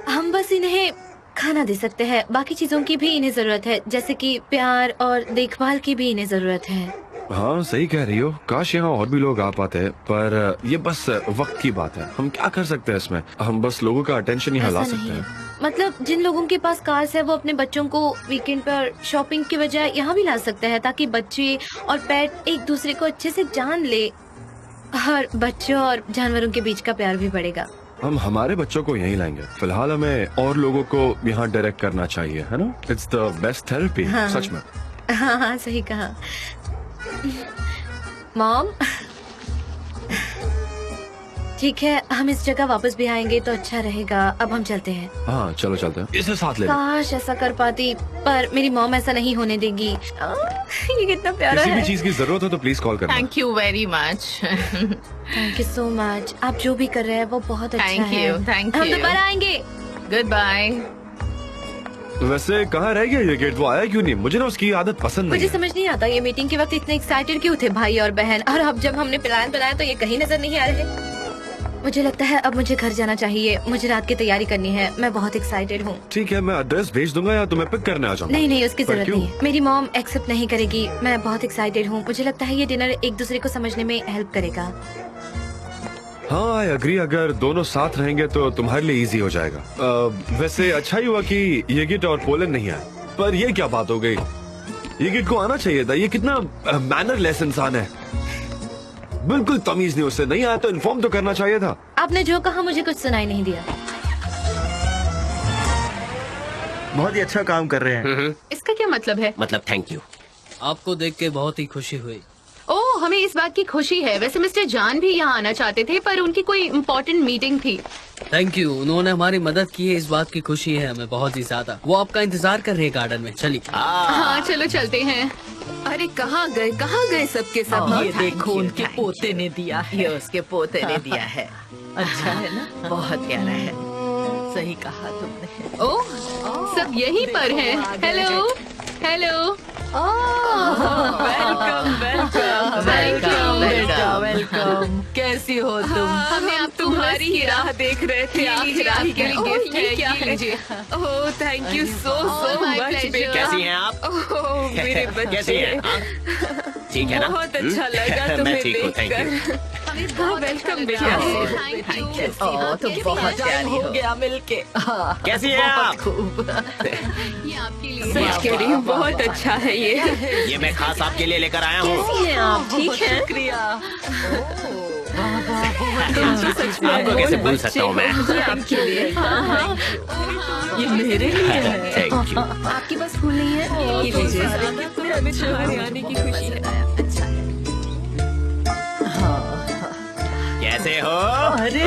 [SPEAKER 6] हम बस इन्हें खाना दे सकते हैं, बाकी चीजों की भी इन्हें जरूरत है, जैसे कि प्यार और देखभाल की भी इन्हें जरूरत है।
[SPEAKER 9] हाँ सही कह रही हो, काश यहाँ और भी लोग आ पाते, पर ये बस वक्त की बात है। हम क्या कर सकते हैं इसमें? हम बस लोगों का अटेंशन ही हिला सकते हैं।
[SPEAKER 6] मतलब जिन लोगों के पास कार्स है वो अपने बच्चों को वीकेंड पर शॉपिंग की बजाय यहाँ भी ला सकते हैं, ताकि बच्चे और पेट एक दूसरे को अच्छे से जान ले, और बच्चों और जानवरों के बीच का प्यार भी बढ़ेगा।
[SPEAKER 9] हम हमारे बच्चों को यहीं लाएंगे। फिलहाल हमें और लोगों को यहाँ डायरेक्ट करना चाहिए, है ना? It's the best therapy.
[SPEAKER 6] हाँ।
[SPEAKER 9] सच में।
[SPEAKER 6] हाँ हाँ सही कहा। मॉम, ठीक है, हम इस जगह वापस भी आएंगे तो अच्छा रहेगा। अब हम चलते हैं।
[SPEAKER 9] हाँ चलो चलते हैं, इसे साथ ले लो।
[SPEAKER 6] काश ऐसा कर पाती, पर मेरी मॉम ऐसा नहीं होने देगी। ये कितना प्यारा
[SPEAKER 9] किसी भी
[SPEAKER 6] है।
[SPEAKER 9] चीज की जरूरत हो तो प्लीज कॉल करना।
[SPEAKER 4] Thank you very much.
[SPEAKER 6] Thank you so much. आप जो भी कर रहे हैं वो बहुत अच्छा
[SPEAKER 4] Thank
[SPEAKER 6] है।
[SPEAKER 4] you, thank
[SPEAKER 6] हम
[SPEAKER 4] you.
[SPEAKER 6] दोबारा आएंगे।
[SPEAKER 4] Goodbye.
[SPEAKER 9] वैसे कहाँ रह गया ये गेट? वो आया क्यों नहीं? मुझे ना उसकी आदत पसंद
[SPEAKER 6] मुझे
[SPEAKER 9] नहीं है।
[SPEAKER 6] समझ नहीं आता ये मीटिंग के वक्त इतने एक्साइटेड क्यों थे भाई और बहन, और अब जब हमने प्लान बनाया तो ये कहीं नजर नहीं आ रहे। मुझे लगता है अब मुझे घर जाना चाहिए, मुझे रात की तैयारी करनी है। मैं बहुत एक्साइटेड हूँ।
[SPEAKER 9] ठीक है, मैं एड्रेस भेज दूंगा या तुम्हें पिक करने आ जाऊंगा।
[SPEAKER 6] नहीं उसकी
[SPEAKER 9] पर
[SPEAKER 6] जरूरत
[SPEAKER 9] क्यों?
[SPEAKER 6] नहीं है। मेरी मॉम एक्सेप्ट नहीं करेगी। मैं बहुत एक्साइटेड हूँ। मुझे लगता है ये डिनर एक दूसरे को समझने में हेल्प करेगा।
[SPEAKER 9] हाँ आई अग्री, अगर दोनों साथ रहेंगे तो तुम्हारे लिए इजी हो जाएगा। वैसे अच्छा ही हुआ कि येगिट और पोलन नहीं आए। पर ये क्या बात हो गई? येगिट को आना चाहिए था। ये कितना मैनरलेस इंसान है, बिल्कुल तमीज नहीं। उससे नहीं आया तो इन्फॉर्म तो करना चाहिए था।
[SPEAKER 6] आपने जो कहा मुझे कुछ सुनाई नहीं दिया।
[SPEAKER 3] बहुत ही अच्छा काम कर रहे हैं।
[SPEAKER 2] इसका क्या मतलब है?
[SPEAKER 7] मतलब थैंक यू।
[SPEAKER 8] आपको देख के बहुत ही खुशी हुई।
[SPEAKER 2] ओह, हमें इस बात की खुशी है। वैसे मिस्टर जान भी यहाँ आना चाहते थे, पर उनकी कोई इम्पोर्टेंट मीटिंग थी।
[SPEAKER 8] थैंक यू, उन्होंने हमारी मदद की है, इस बात की खुशी है हमें बहुत ही ज्यादा। वो आपका इंतजार कर रहे हैं गार्डन में। चलिए।
[SPEAKER 2] हाँ चलो चलते हैं।
[SPEAKER 5] अरे कहाँ गए सबके सब?
[SPEAKER 4] ये देखो उनके पोते ने दिया है। ये उसके पोते ने दिया है। अच्छा है ना? बहुत प्यारा है। सही कहा तुमने।
[SPEAKER 2] ओह, सब यहीं पर हैं। Hello hello.
[SPEAKER 4] वेलकम वेलकम बेटा, वेलकम। कैसी हो तुम?
[SPEAKER 5] हमें आप तुम्हारी ही राह देख रहे थे।
[SPEAKER 2] लीजिए,
[SPEAKER 5] रात
[SPEAKER 2] आपके
[SPEAKER 5] के
[SPEAKER 2] लिए
[SPEAKER 5] लिए
[SPEAKER 2] गिफ्ट है,
[SPEAKER 5] क्या
[SPEAKER 2] ये लीजिए।
[SPEAKER 5] Oh thank you so
[SPEAKER 2] my
[SPEAKER 5] much
[SPEAKER 2] pleasure.
[SPEAKER 5] बेटा।
[SPEAKER 7] कैसी हैं आप?
[SPEAKER 5] ओह मेरे बच्चे,
[SPEAKER 7] कैसी हैं? हाँ? ठीक है ना?
[SPEAKER 5] बहुत अच्छा लगा
[SPEAKER 7] मैं
[SPEAKER 5] तुम्हें
[SPEAKER 7] ठीक हूँ, थैंक यू।
[SPEAKER 5] देखकर। हाँ वेलकम बेटा।
[SPEAKER 2] Thank you.
[SPEAKER 4] ओह तुम बहुत प्यारी हो गया मिलके। हाँ,
[SPEAKER 7] कैसी हैं आप?
[SPEAKER 4] खूब।
[SPEAKER 2] ये आपके लिए।
[SPEAKER 5] सच कह रही हूँ, बहुत अच्छा है ये।
[SPEAKER 7] ये मैं खास आपके लिए लेकर आया हूँ।
[SPEAKER 4] कैसी हैं आप? ठीक है। शुक्रिया।
[SPEAKER 7] आपको कैसे भूल सकता हूँ मैं?
[SPEAKER 4] ये आपके लिए। ये मेरे लिए है।
[SPEAKER 7] Thank you.
[SPEAKER 1] आपके पास फूल नहीं है? ये लीजिए।
[SPEAKER 5] हमें तुम्हारे आने की खुशी है।
[SPEAKER 7] क्या कैसे हो?
[SPEAKER 4] अरे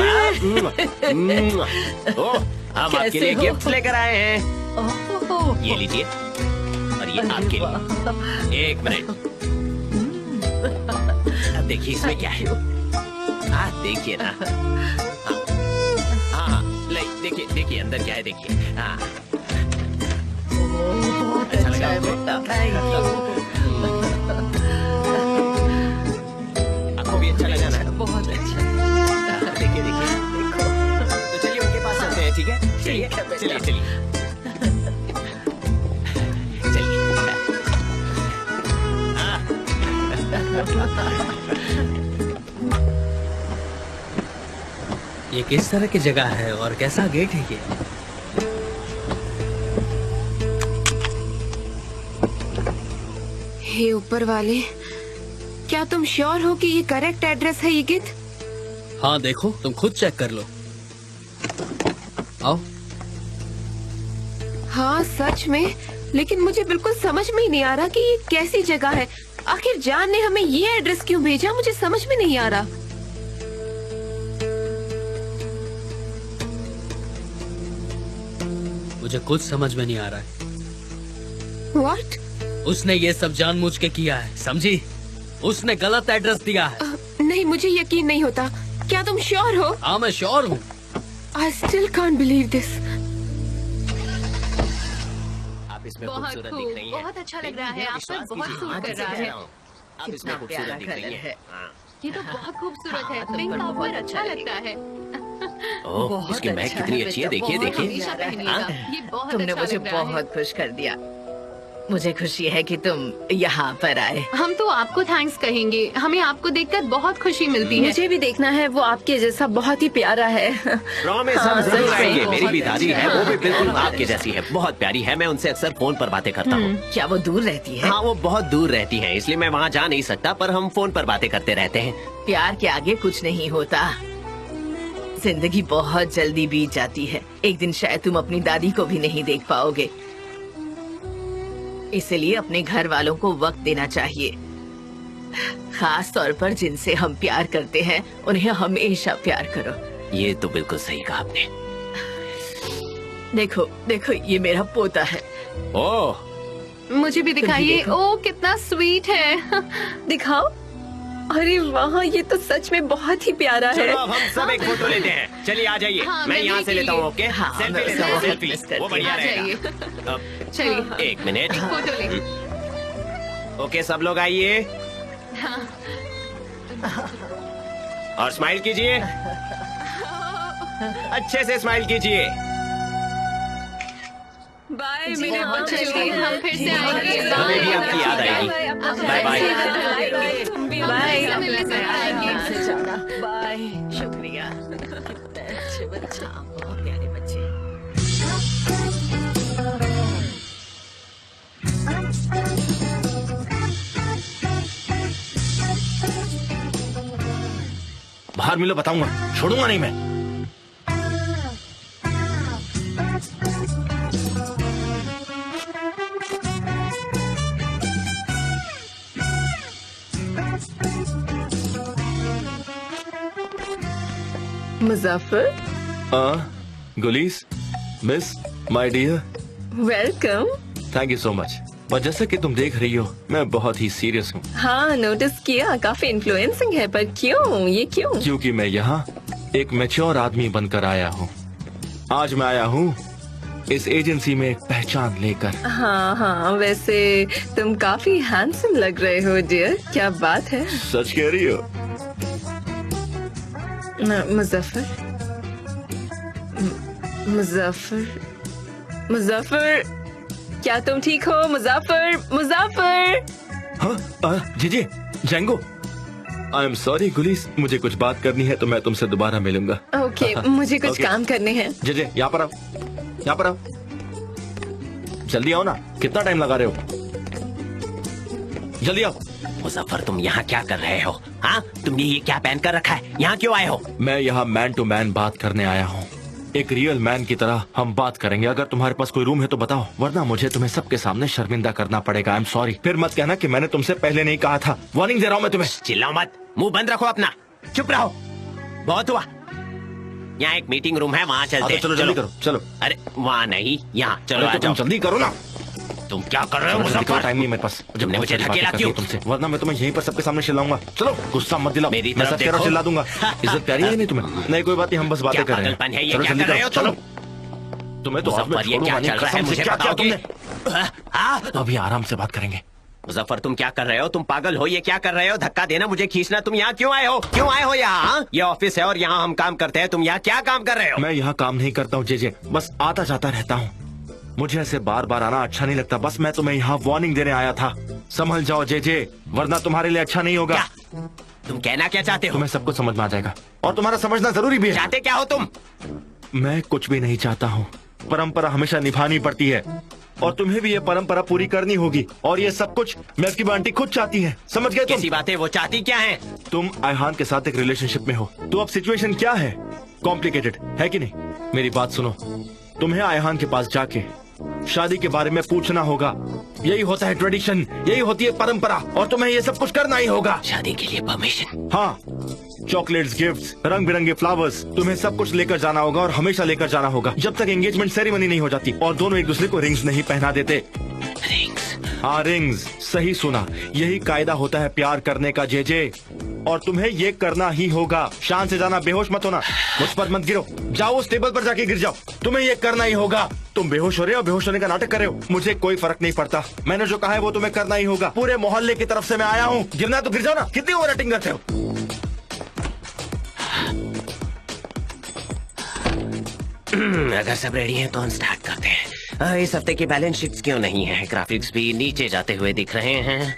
[SPEAKER 7] ओ, हम आपके
[SPEAKER 4] कैसे
[SPEAKER 7] लिए
[SPEAKER 4] हो?
[SPEAKER 7] गिफ्ट लेकर आए हैं। ये लीजिए और ये आपके लिए। एक मिनट, अब देखिए इसमें क्या है। हाँ देखिए ना। हाँ ले देखिए, देखिए अंदर क्या है, देखिए। हाँ अच्छा लगा आपको भी अच्छा लगा ना?
[SPEAKER 4] बहुत अच्छा।
[SPEAKER 7] देखिए देखिए, तो चलिए उनके पास चलते हैं, ठीक है? चलिए चलिए चलिए चलिए। हाँ।
[SPEAKER 8] ये किस तरह की जगह है और कैसा गेट है ये?
[SPEAKER 5] हे ऊपर वाले, क्या तुम श्योर हो कि ये करेक्ट एड्रेस है ये गीत?
[SPEAKER 8] हाँ देखो, तुम खुद चेक कर लो। आओ।
[SPEAKER 5] हाँ सच में, लेकिन मुझे बिल्कुल समझ में ही नहीं आ रहा कि ये कैसी जगह है। आखिर जान ने हमें ये एड्रेस क्यों भेजा, मुझे समझ में नहीं आ रहा।
[SPEAKER 8] मुझे कुछ समझ में नहीं आ रहा है।
[SPEAKER 5] What?
[SPEAKER 8] उसने ये सब जानबूझ के किया है, समझी? उसने गलत एड्रेस दिया है।
[SPEAKER 5] नहीं, मुझे यकीन नहीं होता। क्या तुम श्योर हो?
[SPEAKER 8] हाँ मैं श्योर हूँ।
[SPEAKER 5] I still can't believe this.
[SPEAKER 7] आप इसमें
[SPEAKER 2] बहुत
[SPEAKER 7] खूबसूरत दिख
[SPEAKER 2] खूब,
[SPEAKER 7] रही हैं।
[SPEAKER 2] बहुत अच्छा लग रहा है। आप पर
[SPEAKER 7] विश्वास
[SPEAKER 2] बहुत
[SPEAKER 7] कीजिए,
[SPEAKER 2] सूट
[SPEAKER 7] आज
[SPEAKER 2] कर
[SPEAKER 7] से
[SPEAKER 2] रहा
[SPEAKER 7] कह
[SPEAKER 2] है।
[SPEAKER 7] रहा हूँ, आप
[SPEAKER 4] कितना
[SPEAKER 7] इसमें खूबसूरत
[SPEAKER 4] प्यारा
[SPEAKER 7] दिख रही
[SPEAKER 4] कलर
[SPEAKER 7] हैं।
[SPEAKER 4] है।
[SPEAKER 7] हाँ।
[SPEAKER 2] ये तो बहुत खूबसूरत है।
[SPEAKER 4] तुम
[SPEAKER 2] पिंक
[SPEAKER 4] पर
[SPEAKER 2] आप
[SPEAKER 4] बहुत
[SPEAKER 2] पर अच्छा
[SPEAKER 4] अच्छा
[SPEAKER 2] लगता है।
[SPEAKER 7] ओह,
[SPEAKER 4] बहुत
[SPEAKER 7] इसकी महक
[SPEAKER 4] अच्छा
[SPEAKER 7] कितनी
[SPEAKER 4] है
[SPEAKER 7] अच्छी है,
[SPEAKER 4] बेटा,
[SPEAKER 7] देखिए
[SPEAKER 4] बहुत
[SPEAKER 7] देखिए।
[SPEAKER 2] हमेशा पहनिएगा।
[SPEAKER 7] हाँ?
[SPEAKER 2] ये बहुत
[SPEAKER 4] तुमने
[SPEAKER 2] अच्छा
[SPEAKER 4] मुझे
[SPEAKER 2] लग रहा है।
[SPEAKER 4] बहुत खुश कर दिया। मुझे खुशी है कि तुम यहाँ पर आए।
[SPEAKER 2] हम तो आपको थैंक्स कहेंगे। हमें आपको देखकर बहुत खुशी मिलती है।
[SPEAKER 1] मुझे भी देखना है, वो आपके जैसा बहुत ही प्यारा है।
[SPEAKER 7] प्रॉमिस
[SPEAKER 1] हाँ,
[SPEAKER 7] हम जरूर
[SPEAKER 1] सच में।
[SPEAKER 7] आएंगे। मेरी भी
[SPEAKER 4] बहुत
[SPEAKER 7] दादी
[SPEAKER 4] अच्छा
[SPEAKER 7] है, वो भी
[SPEAKER 4] है।
[SPEAKER 7] बिल्कुल आपके जैसी है, बहुत प्यारी है। मैं उनसे अक्सर फोन पर बातें करता हूँ।
[SPEAKER 4] क्या वो दूर रहती है?
[SPEAKER 7] हाँ वो बहुत दूर रहती हैं, इसलिए मैं वहाँ जा नहीं सकता, पर हम फोन पर बातें करते रहते हैं।
[SPEAKER 4] प्यार के आगे कुछ नहीं होता। जिंदगी बहुत जल्दी बीत जाती है। एक दिन शायद तुम अपनी दादी को भी नहीं देख पाओगे, इसलिए अपने घर वालों को वक्त देना चाहिए। खास तौर पर जिनसे हम प्यार करते हैं, उन्हें हमेशा प्यार करो।
[SPEAKER 7] ये तो बिल्कुल सही कहा आपने।
[SPEAKER 4] देखो देखो, ये मेरा पोता है।
[SPEAKER 7] ओह
[SPEAKER 2] मुझे भी दिखाइए।
[SPEAKER 4] देखो।
[SPEAKER 2] ओ कितना स्वीट है।
[SPEAKER 1] दिखाओ। अरे वाह, ये तो सच में बहुत ही प्यारा है।
[SPEAKER 7] चलो अब हम सब एक फोटो लेते हैं। चलिए आ जाइए,
[SPEAKER 2] हाँ,
[SPEAKER 7] मैं
[SPEAKER 2] मैं
[SPEAKER 7] यहाँ से
[SPEAKER 2] भी
[SPEAKER 7] लेता हूँ। ओके
[SPEAKER 4] हाँ,
[SPEAKER 7] सेल्फी
[SPEAKER 4] मैं
[SPEAKER 7] लेता हूँ,
[SPEAKER 4] बहुत
[SPEAKER 7] सेल्फी
[SPEAKER 4] मिस करती
[SPEAKER 7] वो बढ़िया
[SPEAKER 2] आ जाइए।
[SPEAKER 7] रहेगा। अब
[SPEAKER 2] चलिए
[SPEAKER 7] एक मिनट।
[SPEAKER 2] फोटो ले।
[SPEAKER 7] ओके सब लोग आइए और स्माइल कीजिए, अच्छे से स्माइल कीजिए।
[SPEAKER 1] बाय
[SPEAKER 2] जी,
[SPEAKER 1] मेरे
[SPEAKER 2] हाँ,
[SPEAKER 1] बच्चे।
[SPEAKER 2] चलिए, हम फिर से आएंगे।
[SPEAKER 7] हमें भी आपकी याद आएगी। Bye bye.
[SPEAKER 1] तुम भी
[SPEAKER 2] हम
[SPEAKER 1] बाय।
[SPEAKER 2] फिर से मिलने से आएंगे।
[SPEAKER 4] बाय। शुक्रिया। कितने अच्छे बच्चे, बहुत प्यारे बच्चे।
[SPEAKER 3] बाहर मिलो, बताऊंगा, छोड़ूंगा नहीं मैं।
[SPEAKER 1] Muzaffer,
[SPEAKER 3] Gulis, miss, my dear,
[SPEAKER 1] welcome.
[SPEAKER 3] Thank you so much. और जैसा कि तुम देख रही हो, मैं बहुत ही सीरियस हूँ,
[SPEAKER 1] हाँ नोटिस किया, काफी इन्फ्लुएंसिंग है, पर क्यों, ये क्यों?
[SPEAKER 3] क्योंकि मैं यहाँ एक मैच्योर आदमी बनकर आया हूँ। आज मैं आया हूँ इस एजेंसी में एक पहचान लेकर।
[SPEAKER 1] हाँ हाँ, वैसे तुम काफी हैंडसम लग रहे हो डियर, क्या बात है?
[SPEAKER 3] सच कह रही हो?
[SPEAKER 1] मुजफ्फर, मुजफ्फर, मुजफ्फर, क्या तुम ठीक हो? मुजफ्फर, मुजफ्फर।
[SPEAKER 3] हाँ जी जैंगो, आई एम सॉरी गुलीस, मुझे कुछ बात करनी है, तो मैं तुमसे दोबारा मिलूंगा।
[SPEAKER 1] ओके, मुझे कुछ
[SPEAKER 3] ओके।
[SPEAKER 1] काम करने हैं।
[SPEAKER 3] जे यहाँ पर आओ, यहाँ पर आओ, जल्दी आओ ना, कितना टाइम लगा रहे हो? जल्दी आओ।
[SPEAKER 7] मुजफ्फर तुम यहाँ क्या कर रहे हो? हाँ तुमने ये क्या पहन कर रखा है? यहाँ क्यों आए हो?
[SPEAKER 3] मैं यहाँ मैन टू मैन बात करने आया हूँ, एक रियल मैन की तरह हम बात करेंगे। अगर तुम्हारे पास कोई रूम है तो बताओ, वरना मुझे तुम्हें सबके सामने शर्मिंदा करना पड़ेगा। I am sorry. फिर मत कहना कि मैंने तुमसे पहले नहीं कहा था। वार्निंग दे रहा हूँ मैं तुम्हें।
[SPEAKER 7] चिल्लाओ मत, मुंह बंद रखो अपना, चुप रहो। बहुत हुआ। यहाँ एक मीटिंग रूम है, वहाँ चलते हैं।
[SPEAKER 3] चलो जल्दी करो, चलो।
[SPEAKER 7] अरे वहाँ नहीं, यहाँ चलो।
[SPEAKER 3] अरे तो तुम जल्दी करो ना।
[SPEAKER 7] तुम क्या कर रहे हो मुजफ्फर?
[SPEAKER 3] टाइम नहीं मेरे पास।
[SPEAKER 7] तुमने मुझे धकेला क्यों?
[SPEAKER 3] तुमसे, वरना मैं तुम्हें यहीं पर सबके सामने चिल्लाऊंगा। चलो गुस्सा मत दिलाओ,
[SPEAKER 7] मेरी
[SPEAKER 3] मैं
[SPEAKER 7] तरफ
[SPEAKER 3] सबके
[SPEAKER 7] देखो।
[SPEAKER 3] चिल्ला दूंगा। इज्जत प्यारी है नहीं तुम्हें? नहीं कोई बात नहीं, हम बस बातें कर रहे हैं।
[SPEAKER 7] पागलपन है ये?
[SPEAKER 3] चलो
[SPEAKER 7] क्या
[SPEAKER 3] जल्दी
[SPEAKER 7] कर रहे हो
[SPEAKER 3] करो,
[SPEAKER 7] तुम?
[SPEAKER 3] चलो। तुम्हें तो हाथ में
[SPEAKER 7] मुजफ्फर, ये क्या
[SPEAKER 3] छोड़ूंगा नहीं,
[SPEAKER 7] चल रहा है?
[SPEAKER 3] कसम से।
[SPEAKER 7] मुझे
[SPEAKER 3] क्या किया
[SPEAKER 7] बताओगे?
[SPEAKER 3] तुमने? अभी आराम से बात करेंगे।
[SPEAKER 7] मुजफ्फर तुम क्या कर रहे हो? तुम पागल हो? ये क्या कर रहे हो? धक्का देना, मुझे खींचना। तुम यहाँ क्यों आए हो? क्यों आए हो यहाँ? ये ऑफिस है और यहाँ हम काम करते हैं। तुम यहाँ क्या काम कर रहे हो?
[SPEAKER 3] मैं यहाँ काम नहीं करता हूँ जेजे, बस आता जाता रहता हूँ। मुझे ऐसे बार बार आना अच्छा नहीं लगता। बस मैं तुम्हें यहाँ वार्निंग देने आया था। संभल जाओ जेजे, वरना तुम्हारे लिए अच्छा नहीं होगा।
[SPEAKER 7] क्या? तुम कहना क्या चाहते हो?
[SPEAKER 3] तुम्हें सब कुछ समझ में आ जाएगा, और तुम्हारा समझना जरूरी भी है।
[SPEAKER 7] चाहते क्या हो तुम?
[SPEAKER 3] मैं कुछ भी नहीं चाहता हूँ। परंपरा हमेशा निभानी पड़ती है, और तुम्हें भी ये परंपरा पूरी करनी होगी। और ये सब कुछ मेरी आंटी खुद चाहती है। समझ गए तुम?
[SPEAKER 7] कैसी बातें? वो चाहती क्या है?
[SPEAKER 3] तुम आयहान के साथ एक रिलेशनशिप में हो, तो अब सिचुएशन क्या है? कॉम्प्लिकेटेड है कि नहीं? मेरी बात सुनो, तुम्हें आयहान के पास जाके शादी के बारे में पूछना होगा। यही होता है ट्रेडिशन, यही होती है परंपरा, और तुम्हें ये सब कुछ करना ही होगा।
[SPEAKER 7] शादी के लिए परमिशन?
[SPEAKER 3] हाँ, चॉकलेट्स, गिफ्ट्स, रंग बिरंगे फ्लावर्स, तुम्हें सब कुछ लेकर जाना होगा, और हमेशा लेकर जाना होगा जब तक एंगेजमेंट सेरेमनी नहीं हो जाती और दोनों एक दूसरे को रिंग्स नहीं पहना देते।
[SPEAKER 7] रिंग्स?
[SPEAKER 3] हाँ रिंग्स, सही सुना। यही कायदा होता है प्यार करने का जेजे, और तुम्हें ये करना ही होगा। शान से जाना, बेहोश मत होना। मुझ पर मत गिरो, जाओ उस टेबल पर जाके गिर जाओ। तुम्हें ये करना ही होगा। तुम बेहोश हो रहे हो, बेहोश होने का नाटक कर रहे हो, मुझे कोई फर्क नहीं पड़ता। मैंने जो कहा है वो तुम्हें करना ही होगा। पूरे मोहल्ले की तरफ से मैं आया हूँ। गिरना तो गिर जाओ ना, कितनी ओवर एक्टिंग करते हो?
[SPEAKER 7] अगर सब रेडी हैं तो हम स्टार्ट करते हैं। इस हफ्ते की बैलेंस शीट्स क्यों नहीं है? ग्राफिक्स भी नीचे जाते हुए दिख रहे हैं।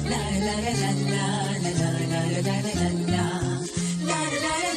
[SPEAKER 12] la la la la la la la la la la la la la